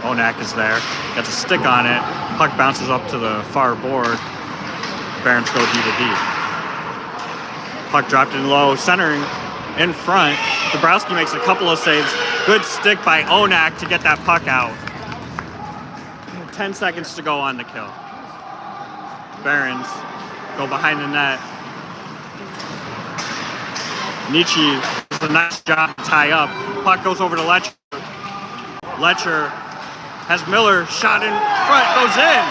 Onak is there. Gets a stick on it. Puck bounces up to the far board. Barons go D to D. Puck dropped in low, centering in front. Dabrowski makes a couple of saves. Good stick by Onak to get that puck out. 10 seconds to go on the kill. Barons go behind the net. Nietzsche does a nice job to tie up. Puck goes over to Letcher. Letcher has Miller shot in front, goes in.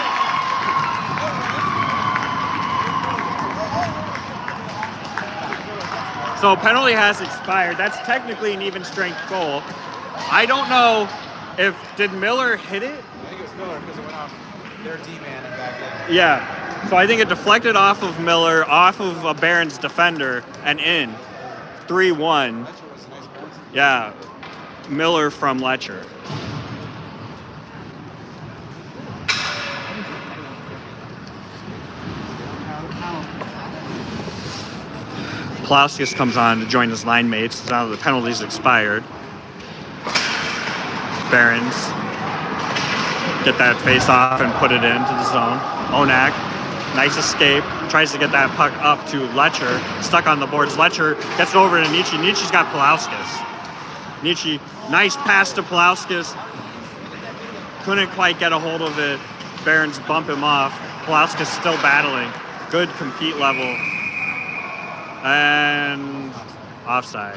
So penalty has expired. That's technically an even strength goal. I don't know if, did Miller hit it? I think it was Miller because it went off their D-man and back in. Yeah. So I think it deflected off of Miller, off of a Barons defender, and in. 3-1. Letcher was a nice bounce. Yeah. Miller from Letcher. Palauskas comes on to join his line mates. Now the penalty's expired. Barons get that face off and put it into the zone. Onak, nice escape. Tries to get that puck up to Letcher. Stuck on the boards. Letcher gets it over to Nietzsche. Nietzsche's got Palauskas. Nietzsche, nice pass to Palauskas. Couldn't quite get a hold of it. Barons bump him off. Palauskas still battling. Good compete level. And offsides.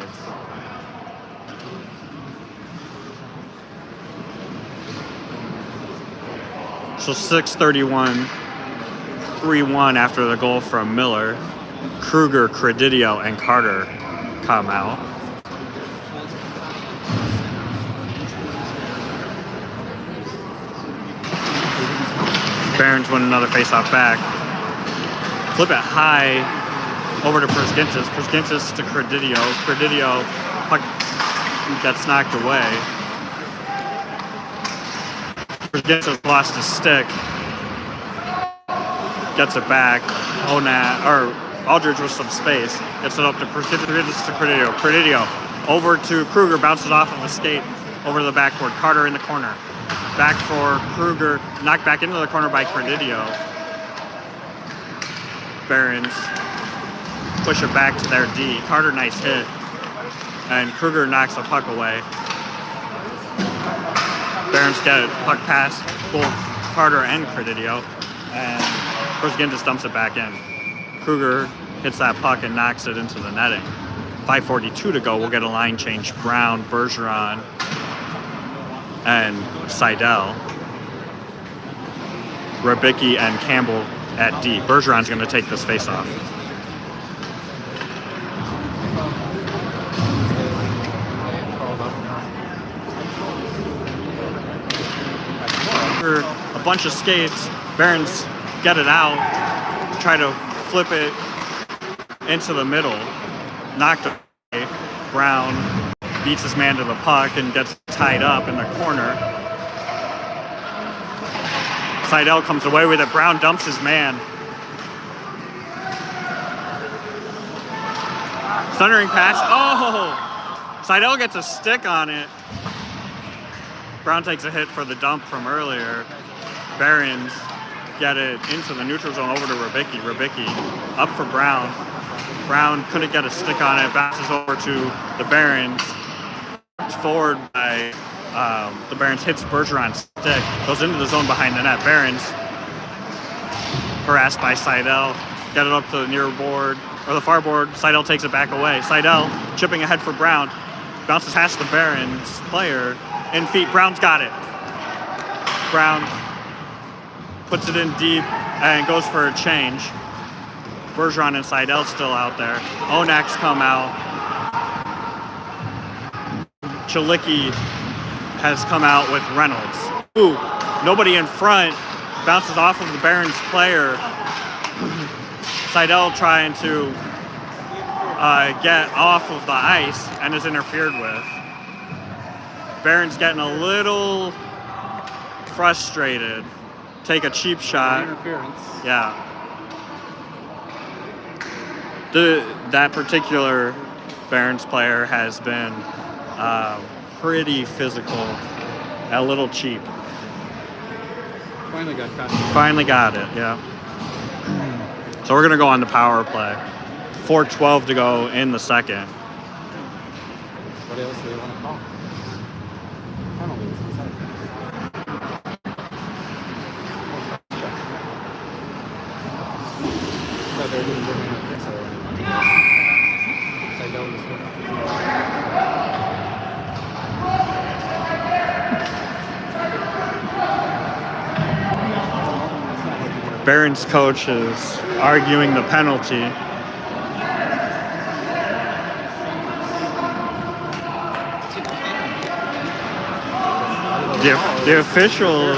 So 6:31, 3-1 after the goal from Miller. Kruger, Credidio, and Carter come out. Barons win another faceoff back. Flip it high over to Persgintis. Persgintis to Credidio. Credidio, puck gets knocked away. Persgintis lost his stick. Gets it back. Aldridge with some space. Gets it up to Persgintis to Credidio. Credidio over to Kruger. Bounces off of a skate over to the backboard. Carter in the corner. Back for Kruger. Knocked back into the corner by Credidio. Barons push it back to their D. Carter, nice hit. And Kruger knocks the puck away. Barons get it. Puck pass both Carter and Credidio. And Persgintis dumps it back in. Kruger hits that puck and knocks it into the netting. 5:42 to go. We'll get a line change. Brown, Bergeron, and Seidel. Rybicki and Campbell at D. Bergeron's going to take this face-off. After a bunch of skates, Barons get it out, try to flip it into the middle, knocked away. Brown beats his man to the puck and gets tied up in the corner. Seidel comes away with it. Brown dumps his man. Thundering pass. Oh! Seidel gets a stick on it. Brown takes a hit for the dump from earlier. Barons get it into the neutral zone over to Rybicki. Rybicki up for Brown. Brown couldn't get a stick on it. Bounces over to the Barons. Forward by the Barons, hits Bergeron's stick, goes into the zone behind the net. Barons harassed by Seidel, get it up to the near board, or the far board. Seidel takes it back away. Seidel chipping ahead for Brown, bounces past the Barons player, in feet. Brown's got it. Brown puts it in deep and goes for a change. Bergeron and Seidel still out there. Onak's come out. Chalicki has come out with Reynolds. Ooh, nobody in front. Bounces off of the Barons player. Seidel trying to get off of the ice and is interfered with. Barron's getting a little frustrated. Take a cheap shot. Interference. Yeah. That particular Barron's player has been pretty physical, a little cheap. Finally got caught. Finally got it, yeah. So we're going to go on the power play. 4:12 to go in the second. What else do they want to call? Penalties. But they're going to give me a fix or anything. I know this one. Barron's coach is arguing the penalty. The official,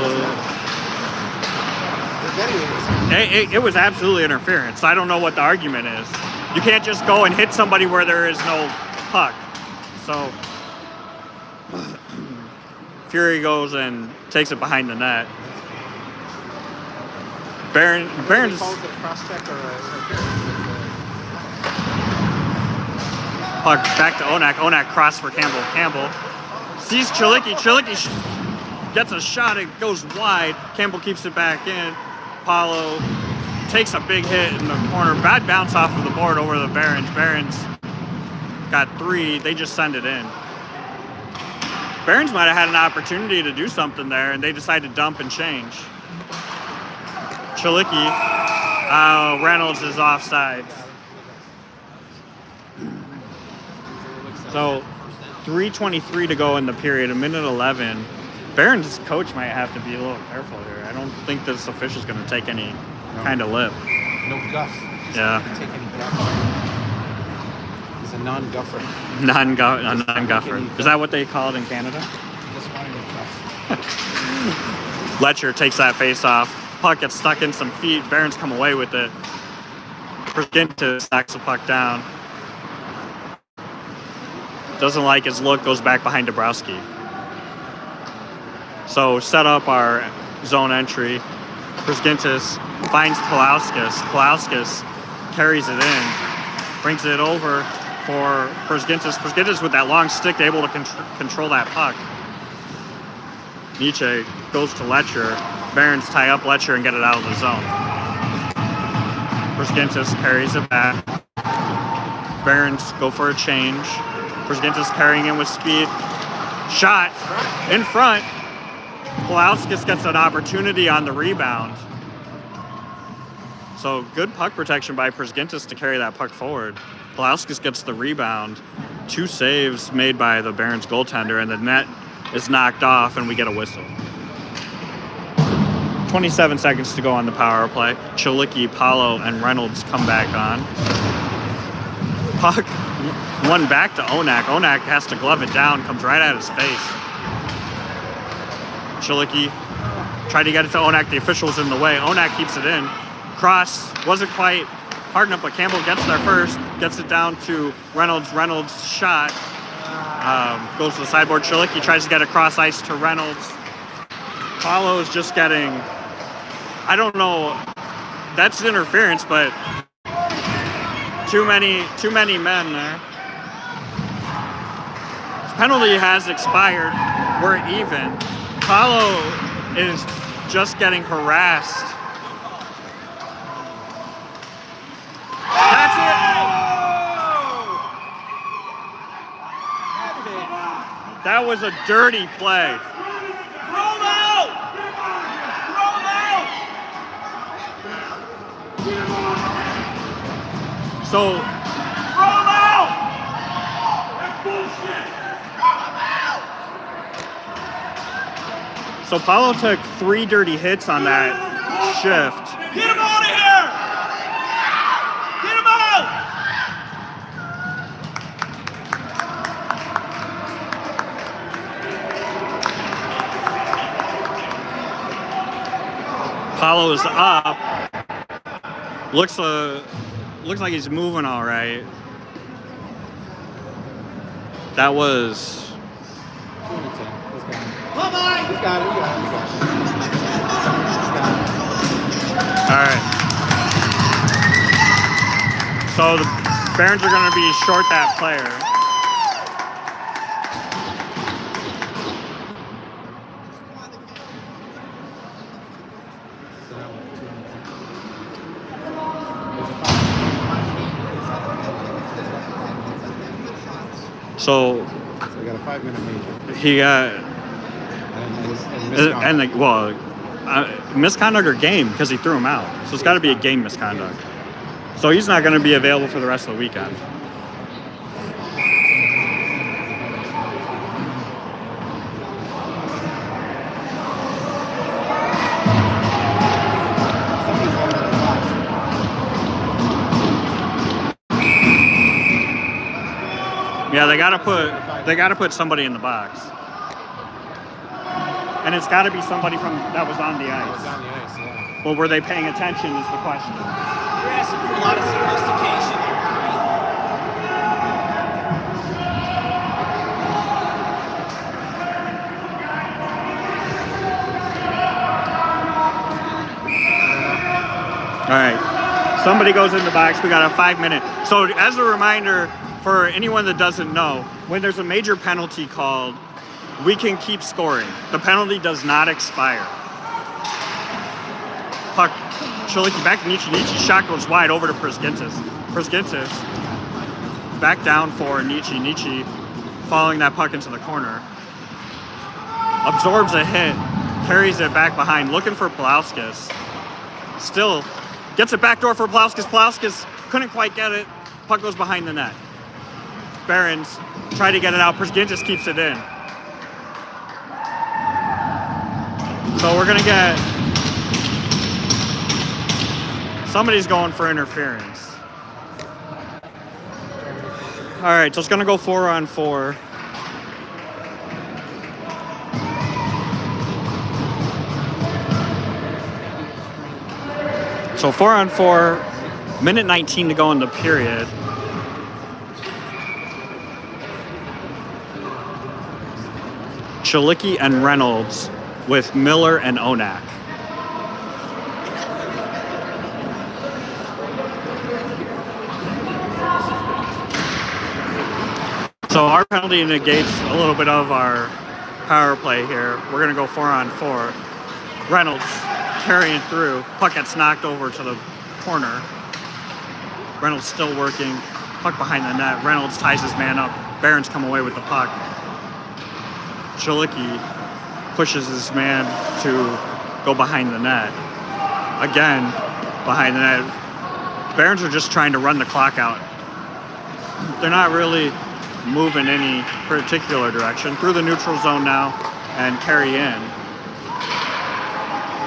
it was absolutely interference. I don't know what the argument is. You can't just go and hit somebody where there is no puck. So Fury goes and takes it behind the net. Barron's Calls it a cross-check or interference. puck back to Onak. Onak cross for Campbell. Campbell sees Chilicki. Chilicki gets a shot. It goes wide. Campbell keeps it back in. Paulo takes a big hit in the corner. Bad bounce off of the board over the Barons. Barons got 3. They just send it in. Barons might have had an opportunity to do something there, and they decided to dump and change. Chilicki. Reynolds is offside. So 3:23 to go in the period, a minute 11. Barron's coach might have to be a little careful here. I don't think this official's going to take any kind of lip. No guff. Yeah. Take any guff. He's a non-guffer. Non-guffer. Is that what they call it in Canada? Just wanting a guff. Letcher takes that face off. Puck gets stuck in some feet. Barron's come away with it. Pruskintis knocks the puck down. Doesn't like his look, goes back behind Dabrowski. So set up our zone entry. Pruskintis finds Pulauskas. Pulauskas carries it in, brings it over for Pruskintis. Pruskintis with that long stick able to control that puck. Nietzsche goes to Letcher. Barons tie up Letcher and get it out of the zone. Pruskintis carries it back. Barons go for a change. Pruskintis carrying in with speed. Shot in front. Pulauskas gets an opportunity on the rebound. So good puck protection by Pruskintis to carry that puck forward. Pulauskas gets the rebound. 2 saves made by the Barons goaltender, and the net is knocked off, and we get a whistle. 27 seconds to go on the power play. Chilicki, Paulo, and Reynolds come back on. Puck one back to Onak. Onak has to glove it down, comes right at his face. Chilicki tried to get it to Onak. The official's in the way. Onak keeps it in. Cross wasn't quite hard enough, but Campbell gets there first. Gets it down to Reynolds. Reynolds' shot goes to the sideboard. Chilicki tries to get across ice to Reynolds. Paulo is just getting, I don't know, that's interference, but too many men there. His penalty has expired. We're even. Paulo is just getting harassed. That's it. That was a dirty play. So Paulo took 3 dirty hits on that shift. Get him out of here! Get him out! Paulo is up. Looks like he's moving all right. That was got it. You got it. You got it. All right. So the Barons are going to be short that player. So So we got a 5-minute major. he got And misconduct or game because he threw him out. So it's got to be a game misconduct. So he's not going to be available for the rest of the weekend. Yeah, they gotta put somebody in the box, and it's got to be somebody that was on the It's ice. on the ice, yeah. Well, were they paying attention? Is the question. You're asking for a lot of sophistication here, right? All right, somebody goes in the box. We got a 5-minute. So as a reminder for anyone that doesn't know, when there's a major penalty called, we can keep scoring. The penalty does not expire. Puck, Chilicki back to Nietzsche. Nietzsche shot goes wide over to Priskintis. Priskintis back down for Nietzsche. Nietzsche following that puck into the corner. Absorbs a hit, carries it back behind, looking for Pulauskas. Still gets it backdoor for Pulauskas. Pulauskas couldn't quite get it. Puck goes behind the net. Barons try to get it out. Priskintis keeps it in. So we're going to get... Somebody's going for interference. All right, so it's going to go 4-on-4. So 4-on-4, minute 19 to go in the period. Chilicki and Reynolds with Miller and Onak. So our penalty negates a little bit of our power play here. We're going to go 4-on-4. Reynolds carrying through. Puck gets knocked over to the corner. Reynolds still working. Puck behind the net. Reynolds ties his man up. Barons come away with the puck. Chilicki pushes his man to go behind the net. Again, behind the net. Barons are just trying to run the clock out. They're not really moving any particular direction. Through the neutral zone now and carry in.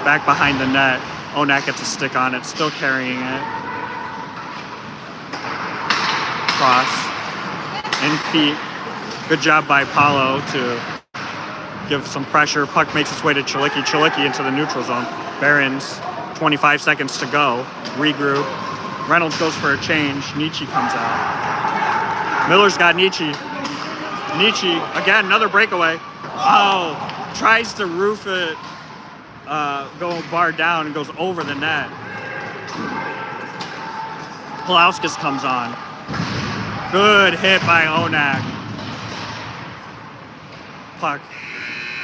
Back behind the net. Onak gets a stick on it, still carrying it. Cross. In feet. Good job by Paulo to give some pressure. Puck makes its way to Chilicki. Chilicki into the neutral zone. Barons, 25 seconds to go. Regroup. Reynolds goes for a change. Nietzsche comes out. Miller's got Nietzsche. Nietzsche, again, another breakaway. Oh, tries to roof it. Go bar down and goes over the net. Pulauskas comes on. Good hit by Onak. Puck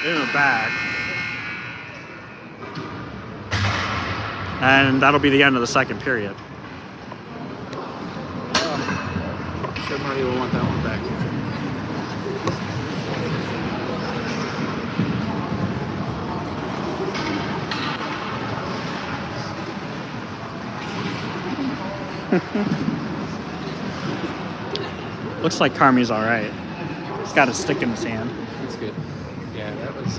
in the back. And that'll be the end of the second period. Sure Marty will want that one back. Looks like Carmi's all right. He's got a stick in his hand. That's good. Yeah, that was...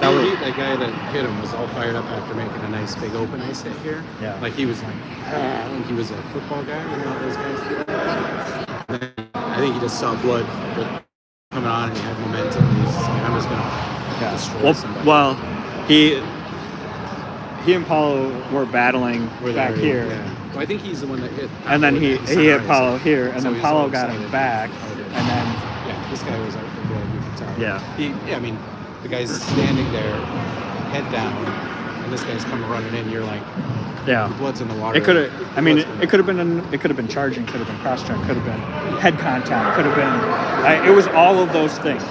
That that guy that hit him was all fired up after making a nice big open ice hit here. Yeah. Like he was like he was a football guy, you know, those guys do that. And then I think he just saw blood coming on and he had momentum. And he's just like, I'm just gonna destroy somebody. Well, he and Paulo were battling Where back they- here. Yeah. Well, I think he's the one that hit. And then he hit Paulo here, and So then he's Paulo all got him excited. back, Oh, did he? and then Yeah, this guy was out for blood. You could tell. Yeah. I mean, the guy's standing there, head down, and this guy's coming running in. You're like, Yeah. blood's in the water. It could have. I mean, Blood's in it could have been charging. Could have been cross check. Could have been head contact. Could have been. It was all of those things.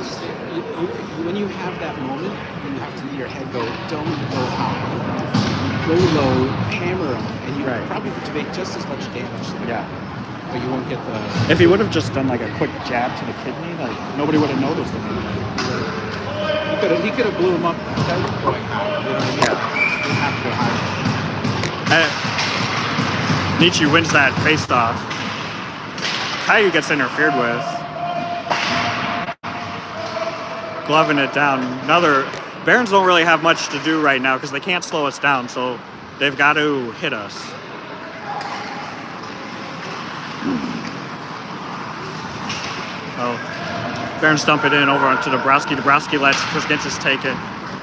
When you have that moment, you have to let your head go, don't go high. Go low, hammer him, and you Right. probably to make just as much damage to the Yeah. guy. But you won't get the... If he would have just done like a quick jab to the kidney, like nobody would have noticed him. He could have blew him up instead of going high. You know what I mean? Yeah. You didn't have to go high. Nietzsche wins that face-off. Caillou gets interfered with. Gloving it down. Barons don't really have much to do right now because they can't slow us down, so they've got to hit us. Oh, Barons dump it in over onto Dabrowski. Dabrowski lets Przgintis take it.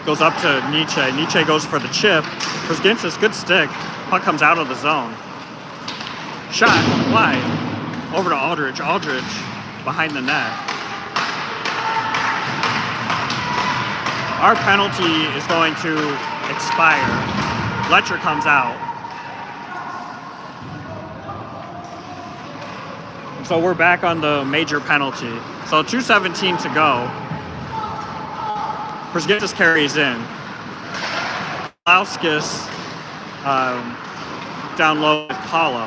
Goes up to Nietzsche. Nietzsche goes for the chip. Przgintis, good stick. Puck comes out of the zone. Shot wide. Over to Aldridge. Aldridge behind the net. Our penalty is going to expire. Letcher comes out. So we're back on the major penalty. So 2:17 to go. Przgintis carries in. Lauskis down low with Paulo.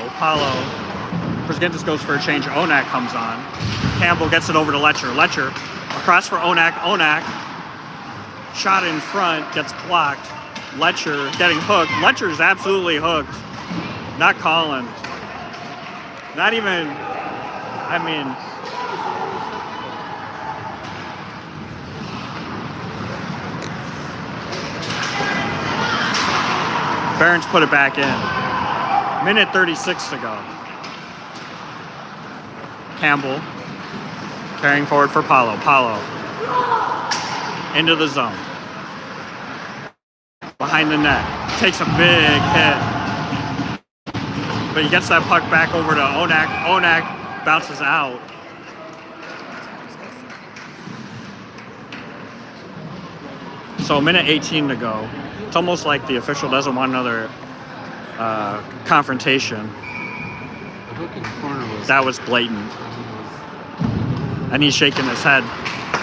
Przgintis goes for a change. Onak comes on. Campbell gets it over to Letcher. Letcher across for Onak. Onak shot in front, gets blocked. Letcher getting hooked. Letcher's absolutely hooked. Not calling. Not even, I mean, Barons put it back in. Minute 36 to go. Campbell carrying forward for Paulo. Paulo into the zone. Behind the net. Takes a big hit. But he gets that puck back over to Onak. Onak bounces out. So minute 18 to go. It's almost like the official doesn't want another confrontation. The hook in the corner was... That was blatant. And he's shaking his head.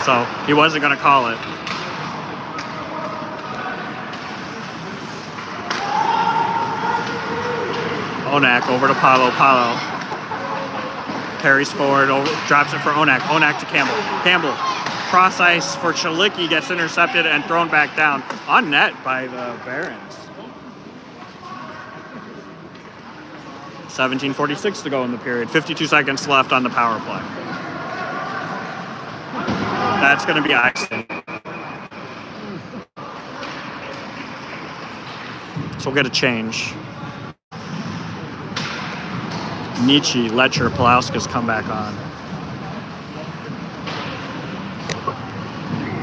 So he wasn't going to call it. Onak over to Paulo. Paulo carries forward, drops it for Onak. Onak to Campbell. Campbell, cross ice for Chalicki, gets intercepted and thrown back down on net by the Barons. 17:46 to go in the period. 52 seconds left on the power play. That's going to be icing. So we'll get a change. Nietzsche, Letcher, Pulauskas come back on.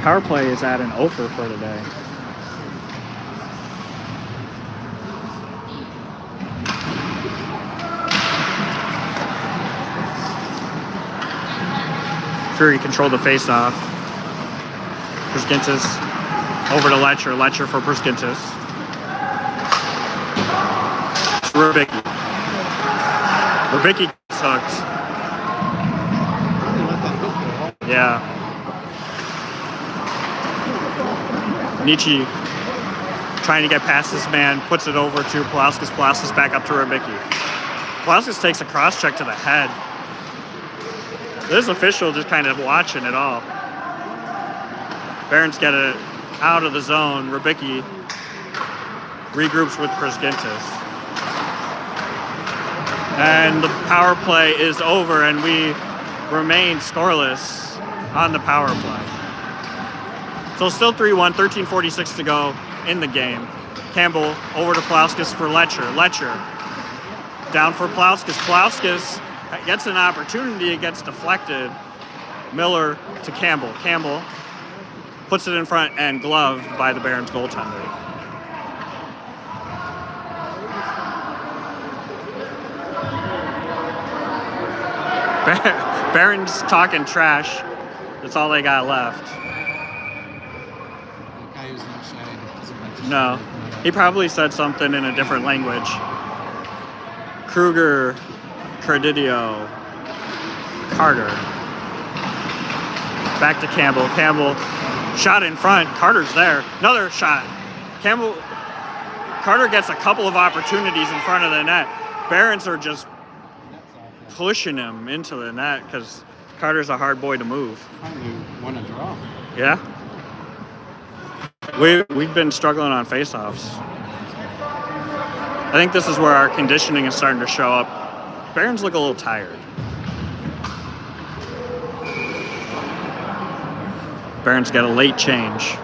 Power play is at an over for today. Fury controlled the faceoff. Przgintis over to Letcher. Letcher for Przgintis. Rubicki. Rubicki gets hooked. Yeah. Nietzsche trying to get past this man, puts it over to Pulauskas. Pulauskas back up to Rubicki. Pulauskas takes a cross check to the head. This official just kind of watching it all. Barons get it out of the zone. Rubicki regroups with Przgintis. And the power play is over, and we remain scoreless on the power play. So still 3-1, 13:46 to go in the game. Campbell over to Pulauskas for Letcher. Letcher down for Pulauskas. Pulauskas gets an opportunity, it gets deflected. Miller to Campbell. Campbell puts it in front and gloved by the Barons goaltender. Barons talking trash. That's all they got left. No. He probably said something in a different language. Kruger, Cardidio, Carter. Back to Campbell. Campbell shot in front. Carter's there. Another shot. Carter gets a couple of opportunities in front of the net. Barons are just pushing him into the net because Carter's a hard boy to move. Finally won a draw. Yeah. We've been struggling on faceoffs. I think this is where our conditioning is starting to show up. Barons look a little tired. Barons get a late change.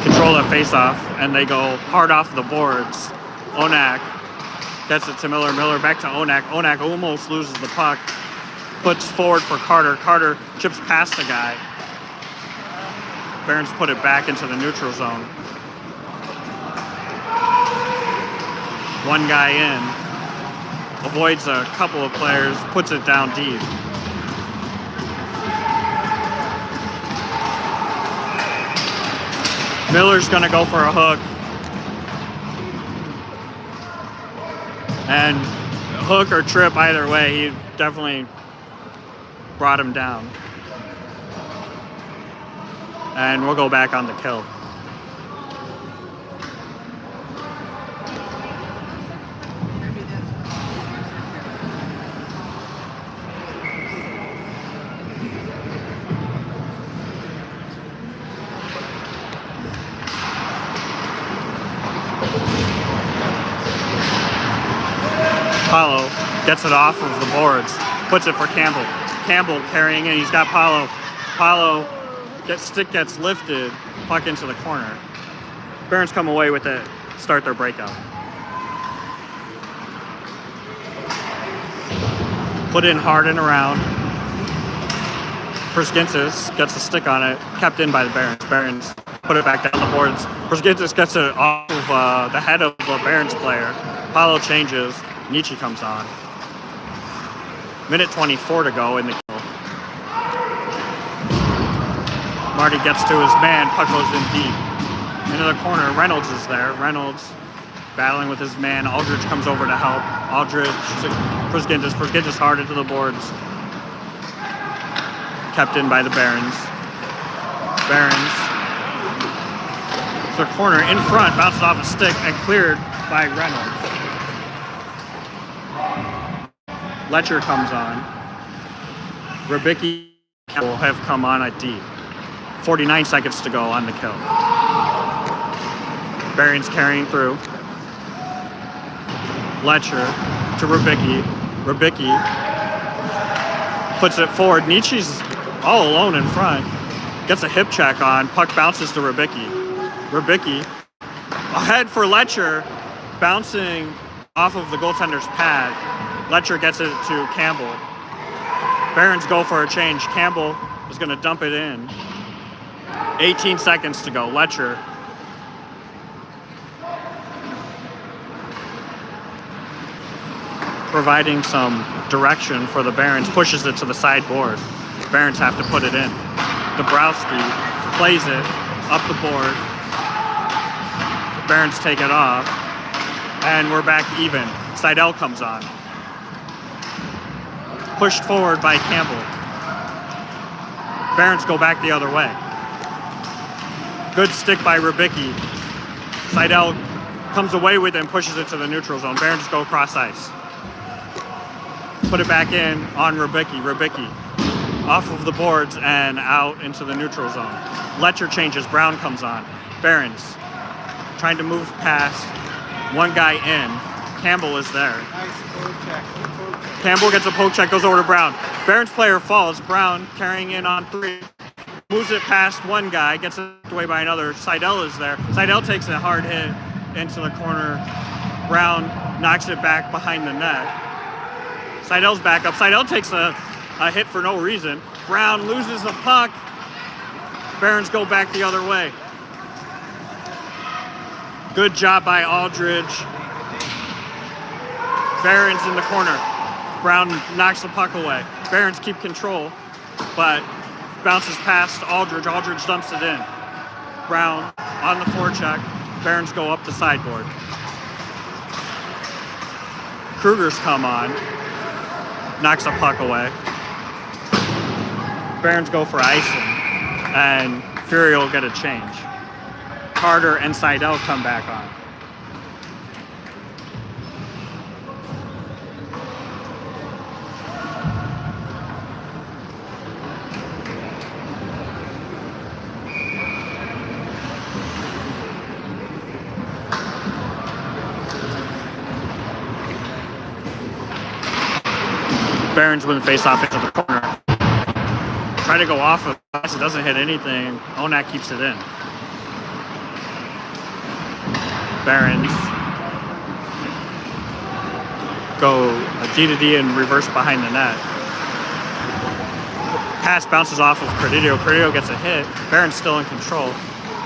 Control that faceoff, and they go hard off the boards. Onak gets it to Miller. Miller back to Onak. Onak almost loses the puck. Puts forward for Carter. Carter chips past the guy. Barons put it back into the neutral zone. One guy in. Avoids a couple of players. Puts it down deep. Miller's going to go for a hook. And hook or trip either way, he definitely brought him down. And we'll go back on the kill. Paulo gets it off of the boards, puts it for Campbell. Campbell carrying in, he's got Paulo. Paulo gets lifted, puck into the corner. Barons come away with it, start their breakout. Put in hard and around. Perskinsis gets a stick on it, kept in by the Barons. Barons put it back down the boards. Perskinsis gets it off of the head of the Barons player. Paulo changes. Nietzsche comes on. Minute 24 to go in the kill. Marty gets to his man, puck goes in deep. Into the corner, Reynolds is there. Reynolds battling with his man. Aldridge comes over to help. Aldridge, Perskintis hard into the boards. Kept in by the Barons. Barons. The corner in front, bounces off a stick and cleared by Reynolds. Letcher comes on. Rybicki will have come on at D. 49 seconds to go on the kill. Barons carrying through. Letcher to Rybicki. Rybicki puts it forward. Nietzsche's all alone in front. Gets a hip check on. Puck bounces to Rybicki. Rybicki ahead for Letcher. Bouncing off of the goaltender's pad. Letcher gets it to Campbell. Barons go for a change. Campbell is going to dump it in. 18 seconds to go. Letcher. Providing some direction for the Barons. Pushes it to the sideboard. Barons have to put it in. Dabrowski plays it up the board. Barons take it off. And we're back even. Seidel comes on. Pushed forward by Campbell. Barons go back the other way. Good stick by Rybicki. Seidel comes away with it and pushes it to the neutral zone. Barons go across ice. Put it back in on Rybicki. Rybicki off of the boards and out into the neutral zone. Letcher changes. Brown comes on. Barons trying to move past. One guy in. Campbell is there. Nice poke check. Campbell gets a poke check, goes over to Brown. Barons player falls. Brown carrying in on 3. Moves it past one guy, gets it away by another. Seidel is there. Seidel takes a hard hit into the corner. Brown knocks it back behind the net. Seidel's back up. Seidel takes a hit for no reason. Brown loses the puck. Barons go back the other way. Good job by Aldridge. Barons in the corner. Brown knocks the puck away. Barons keep control. but bounces past Aldridge. Aldridge dumps it in. Brown on the forecheck. Barons go up the sideboard. Kruger's come on. Knocks the puck away. Barons go for icing. And Fury will get a change. Carter and Seidel come back on. Barons win the face-off into the corner. Try to go off of us. It doesn't hit anything. Onak keeps it in. Barons go D to D and reverse behind the net. Pass bounces off of Credidio. Credidio gets a hit. Barons still in control.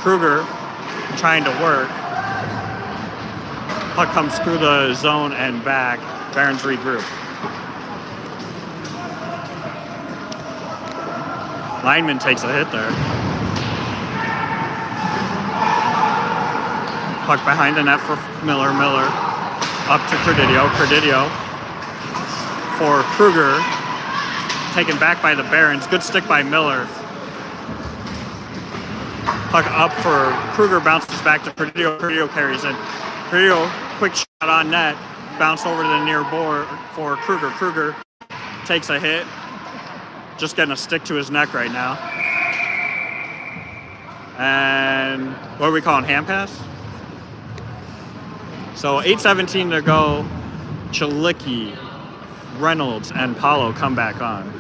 Kruger trying to work. Puck comes through the zone and back. Barons regroup. Lineman takes a hit there. Puck behind the net for Miller. Miller up to Credidio. Credidio for Kruger. Taken back by the Barons. Good stick by Miller. Puck up for Kruger. Bounces back to Credidio. Credidio carries it. Credidio, quick shot on net. Bounce over to the near board for Kruger. Kruger takes a hit. Just getting a stick to his neck right now. And what are we calling, hand pass? So 8:17 to go. Chalicki, Reynolds, and Paulo come back on.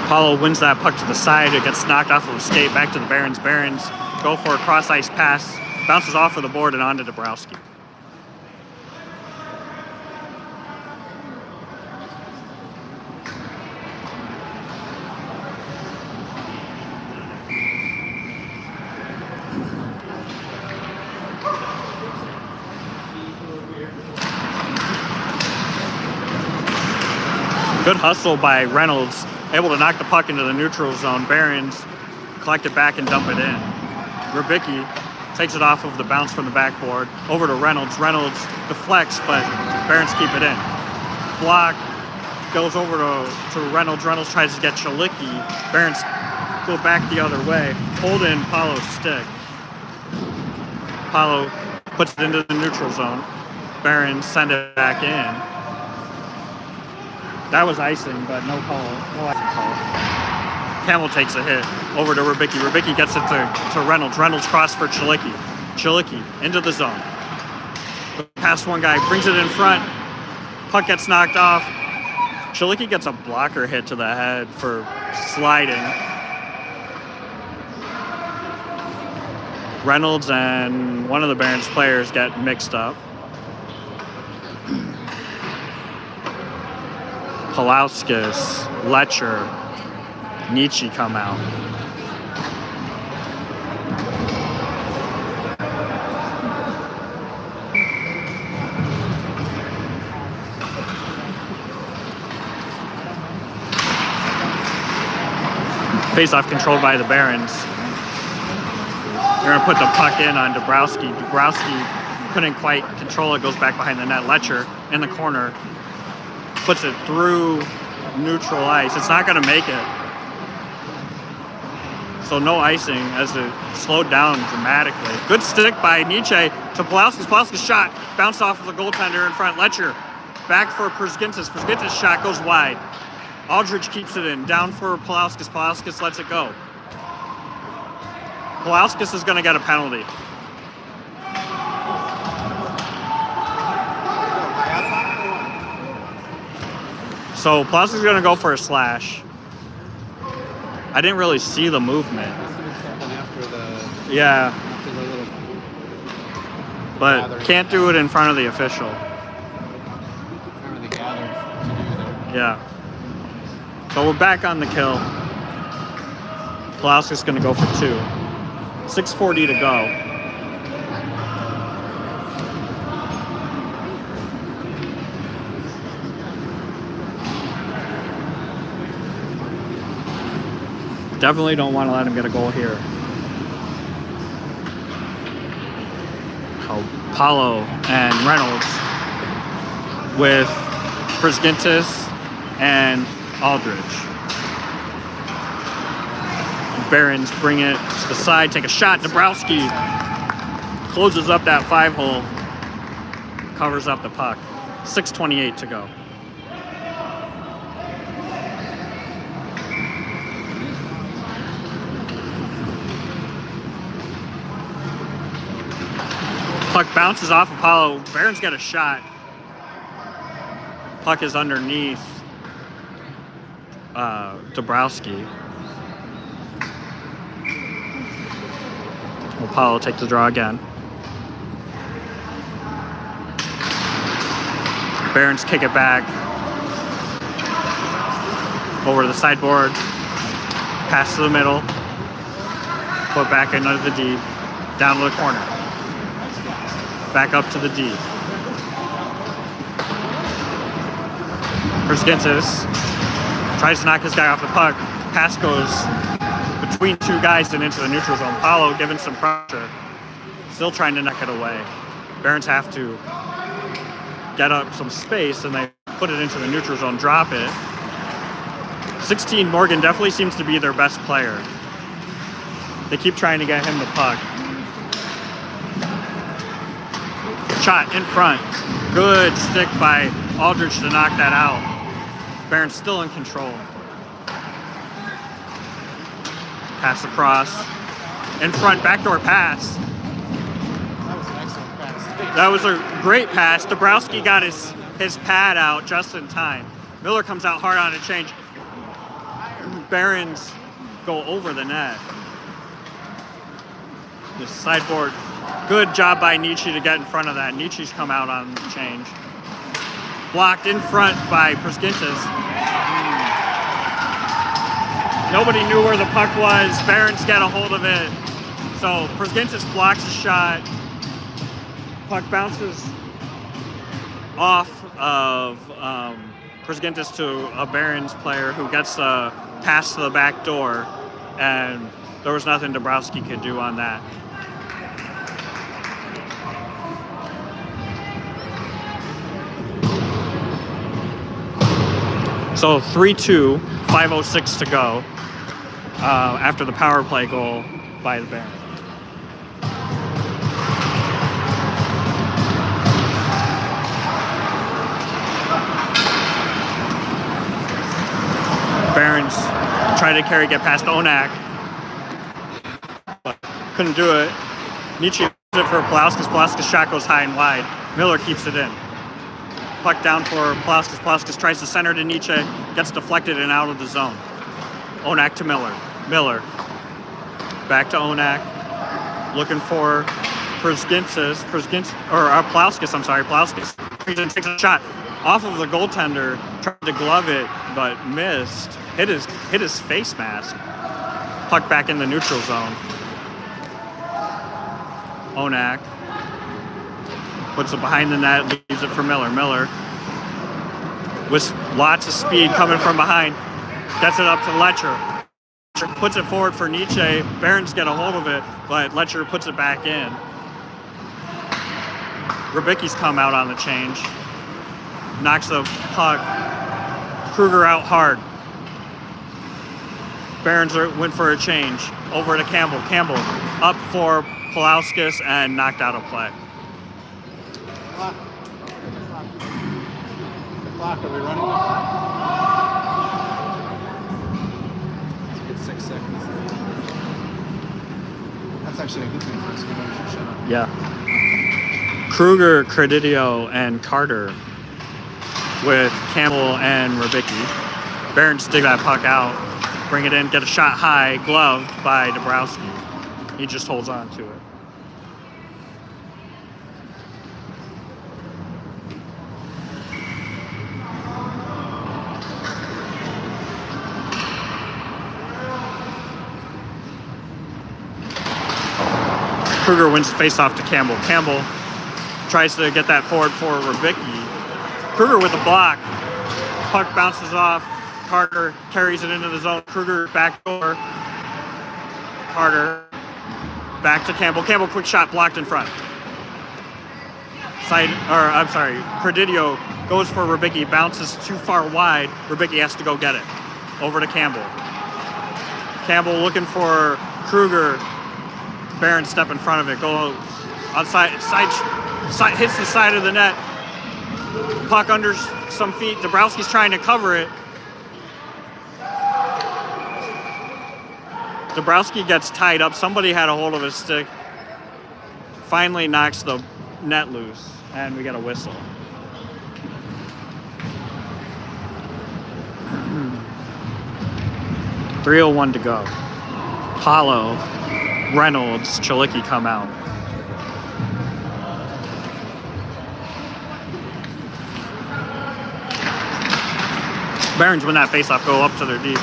Paulo wins that puck to the side. It gets knocked off of a skate back to the Barons. Barons go for a cross-ice pass. Bounces off of the board and onto Dabrowski. Good hustle by Reynolds. Able to knock the puck into the neutral zone. Barons collect it back and dump it in. Rubicki takes it off of the bounce from the backboard. Over to Reynolds. Reynolds deflects, but Barons keep it in. Block goes over to Reynolds. Reynolds tries to get Chalicki. Barons go back the other way. Hold in Paulo's stick. Paulo puts it into the neutral zone. Barons send it back in. That was icing, but no call. No icing call. Campbell takes a hit over to Rubicki. Rubicki gets it to Reynolds. Reynolds cross for Chalicki. Chalicki into the zone. Past one guy, brings it in front. Puck gets knocked off. Chalicki gets a blocker hit to the head for sliding. Reynolds and one of the Barons players get mixed up. Palauskas, Letcher, Nietzsche come out. Face-off controlled by the Barons. They're going to put the puck in on Dabrowski. Dabrowski couldn't quite control it, goes back behind the net. Letcher in the corner. Puts it through neutral ice. It's not going to make it. So no icing as it slowed down dramatically. Good stick by Nietzsche to Pulauskas. Pulauskas shot. Bounced off of the goaltender in front. Letcher back for Persgintis. Persgintis shot goes wide. Aldridge keeps it in. Down for Pulauskas. Pulauskas lets it go. Pulauskas is going to get a penalty. So Pulauskas is going to go for a slash. I didn't really see the movement. Yeah. But can't do it in front of the official. Yeah. So we're back on the kill. Pulaski's going to go for 2. 6:40 to go. Definitely don't want to let him get a goal here. Paulo and Reynolds with Prisgintis and Aldridge. Barons bring it to the side, take a shot. Dabrowski closes up that 5-hole, covers up the puck. 6:28 to go. Puck bounces off Apollo. Barons got a shot. Puck is underneath Dabrowski. Apollo takes the draw again. Barons kick it back. Over to the sideboard. Pass to the middle. Put back into the D. Down to the corner. Back up to the D. Prisgintis tries to knock his guy off the puck. Pass goes between 2 guys and into the neutral zone. Paulo giving some pressure. Still trying to knock it away. Barons have to get up some space and they put it into the neutral zone, drop it. 16, Morgan definitely seems to be their best player. They keep trying to get him the puck. Shot in front. Good stick by Aldridge to knock that out. Barons still in control. Pass across. In front, backdoor pass. That was an excellent pass. That was a great pass. Dabrowski got his pad out just in time. Miller comes out hard on a change. Barons go over the net. The sideboard. Good job by Nietzsche to get in front of that. Nietzsche's come out on the change. Blocked in front by Prisgintis. Nobody knew where the puck was. Barons get a hold of it. So Prisgintis blocks a shot. Puck bounces off of Prisgintis to a Barons player who gets a pass to the back door. And there was nothing Dabrowski could do on that. So 3-2, 5:06 to go after the power play goal by the Barons. Barons try to get past Onak, but couldn't do it. Nietzsche it for Pulaskis. Pulaskis' shot goes high and wide. Miller keeps it in. Puck down for Pulaskis. Pulaskis tries to center to Nietzsche, gets deflected and out of the zone. Onak to Miller. Miller back to Onak, looking for Pulaskis. Pulaskis takes a shot off of the goaltender, tried to glove it but missed. Hit his face mask. Puck back in the neutral zone. Onak puts it behind the net, leaves it for Miller. Miller, with lots of speed coming from behind, gets it up to Letcher. Letcher puts it forward for Nietzsche. Barons get a hold of it, but Letcher puts it back in. Rybicki's come out on the change. Knocks the puck. Kruger out hard. Barons went for a change. Over to Campbell. Campbell up for Pulaskis and knocked out of play. Clock, are we running? It's a good 6 seconds. That's actually a good thing for us. We should shut up. Yeah. Kruger, Credidio, and Carter with Campbell and Rybicki. Barons dig that puck out, bring it in, get a shot high, gloved by Dabrowski. He just holds on to it. Kruger wins the face-off to Campbell. Campbell tries to get that forward for Rubicki. Kruger with a block. Puck bounces off. Carter carries it into the zone. Kruger backdoor. Carter back to Campbell. Campbell quick shot blocked in front. Credidio goes for Rubicki. Bounces too far wide. Rubicki has to go get it. Over to Campbell. Campbell looking for Kruger. Barron step in front of it. Goes on side, hits the side of the net. Puck under some feet. Dabrowski's trying to cover it. Dabrowski gets tied up. Somebody had a hold of his stick. Finally knocks the net loose, and we get a whistle. .301 to go. Paulo, Reynolds, Chalicki come out. Barons win that faceoff, go up to their deep.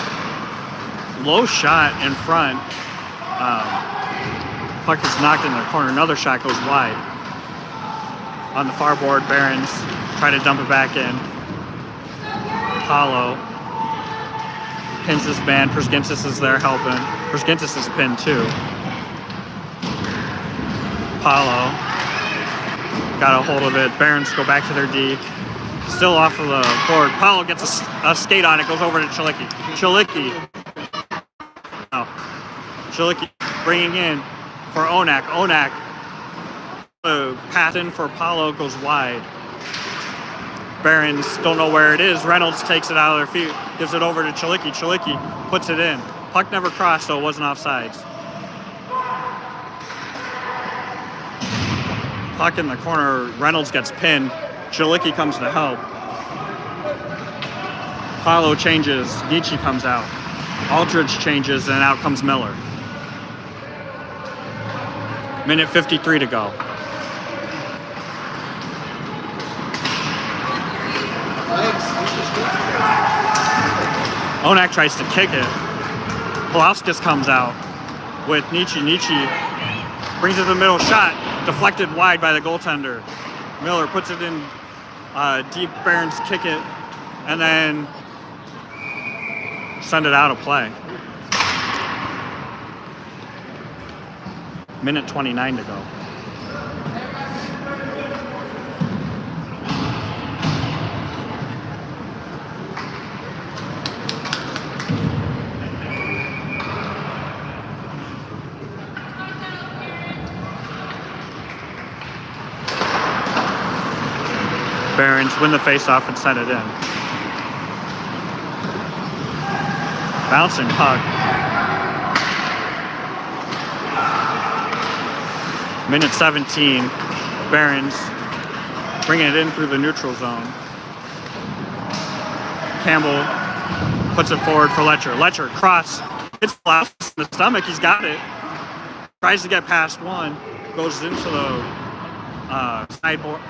Low shot in front. Puck is knocked in the corner. Another shot goes wide. On the far board, Barons try to dump it back in. Paulo pins his man. Persgintis is there helping. Persgintis is pinned too. Paulo got a hold of it. Barons go back to their D. Still off of the board. Paulo gets a skate on it. Goes over to Chalicki. Chalicki bringing in for Onak. Onak pass in for Paulo goes wide. Barons don't know where it is. Reynolds takes it out of their feet. Gives it over to Chalicki. Chalicki puts it in. Puck never crossed, so it wasn't offsides. Puck in the corner. Reynolds gets pinned. Chalicki comes to help. Paulo changes. Nietzsche comes out. Aldridge changes, and out comes Miller. Minute 53 to go. Onak tries to kick it. Pulauskas comes out with Nietzsche. Nietzsche brings it to the middle. Shot deflected wide by the goaltender. Miller puts it in deep. Barons kick it and then send it out of play. Minute 29 to go. Barons win the faceoff and send it in. Bouncing puck. Minute 17. Barons bringing it in through the neutral zone. Campbell puts it forward for Letcher. Letcher cross. Hits Pulauskas in the stomach. He's got it. Tries to get past one. Goes into the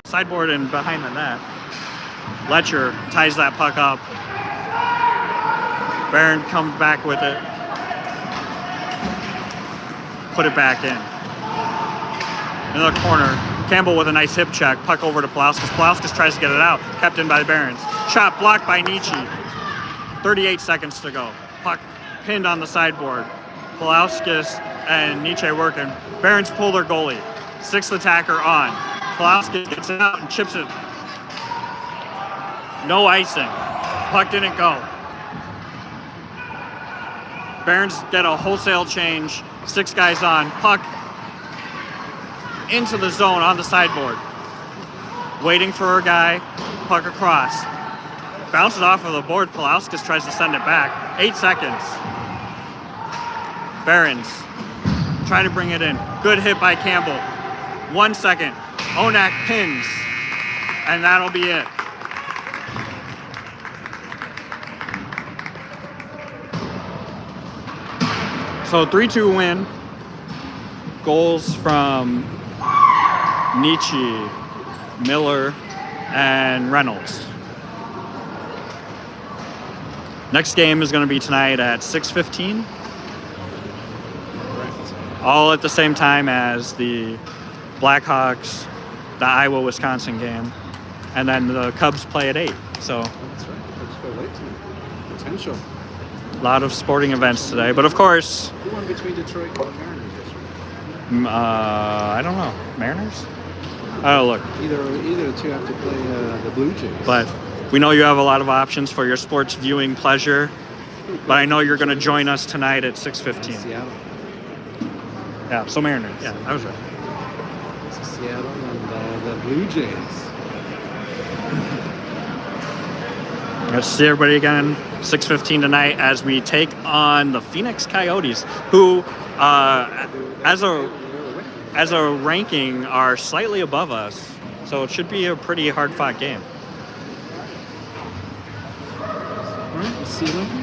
sideboard and behind the net. Letcher ties that puck up. Barron comes back with it. Put it back in. In the corner, Campbell with a nice hip check. Puck over to Pulauskas. Pulauskas tries to get it out. Kept in by the Barons. Shot blocked by Nietzsche. 38 seconds to go. Puck pinned on the sideboard. Pulauskas and Nietzsche working. Barons pull their goalie. Sixth attacker on. Pulauskas gets it out and chips it. No icing. Puck didn't go. Barons get a wholesale change. 6 guys on. Puck into the zone on the sideboard. Waiting for a guy. Puck across. Bounces off of the board. Pulauskas tries to send it back. 8 seconds. Barons trying to bring it in. Good hit by Campbell. 1 second. Onak pins. And that'll be it. So 3-2 win. Goals from Nietzsche, Miller, and Reynolds. Next game is going to be tonight at 6:15. all at the same time as the Blackhawks, the Iowa-Wisconsin game, and then the Cubs play at 8. So That's right. Let's go late tonight. Potential. a lot of sporting events today. But of course, Who won between Detroit and the Mariners yesterday? I don't know. Mariners? Oh, look. Either the two have to play the Blue Jays. But we know you have a lot of options for your sports viewing pleasure. But I know you're going to join us tonight at 6:15. Seattle. Yeah, so Mariners. Yeah, I was right. So Seattle and the Blue Jays. Let's see everybody again, 6:15 tonight as we take on the Phoenix Coyotes, who, as a ranking, are slightly above us. So it should be a pretty hard-fought game. All right, we'll see you then.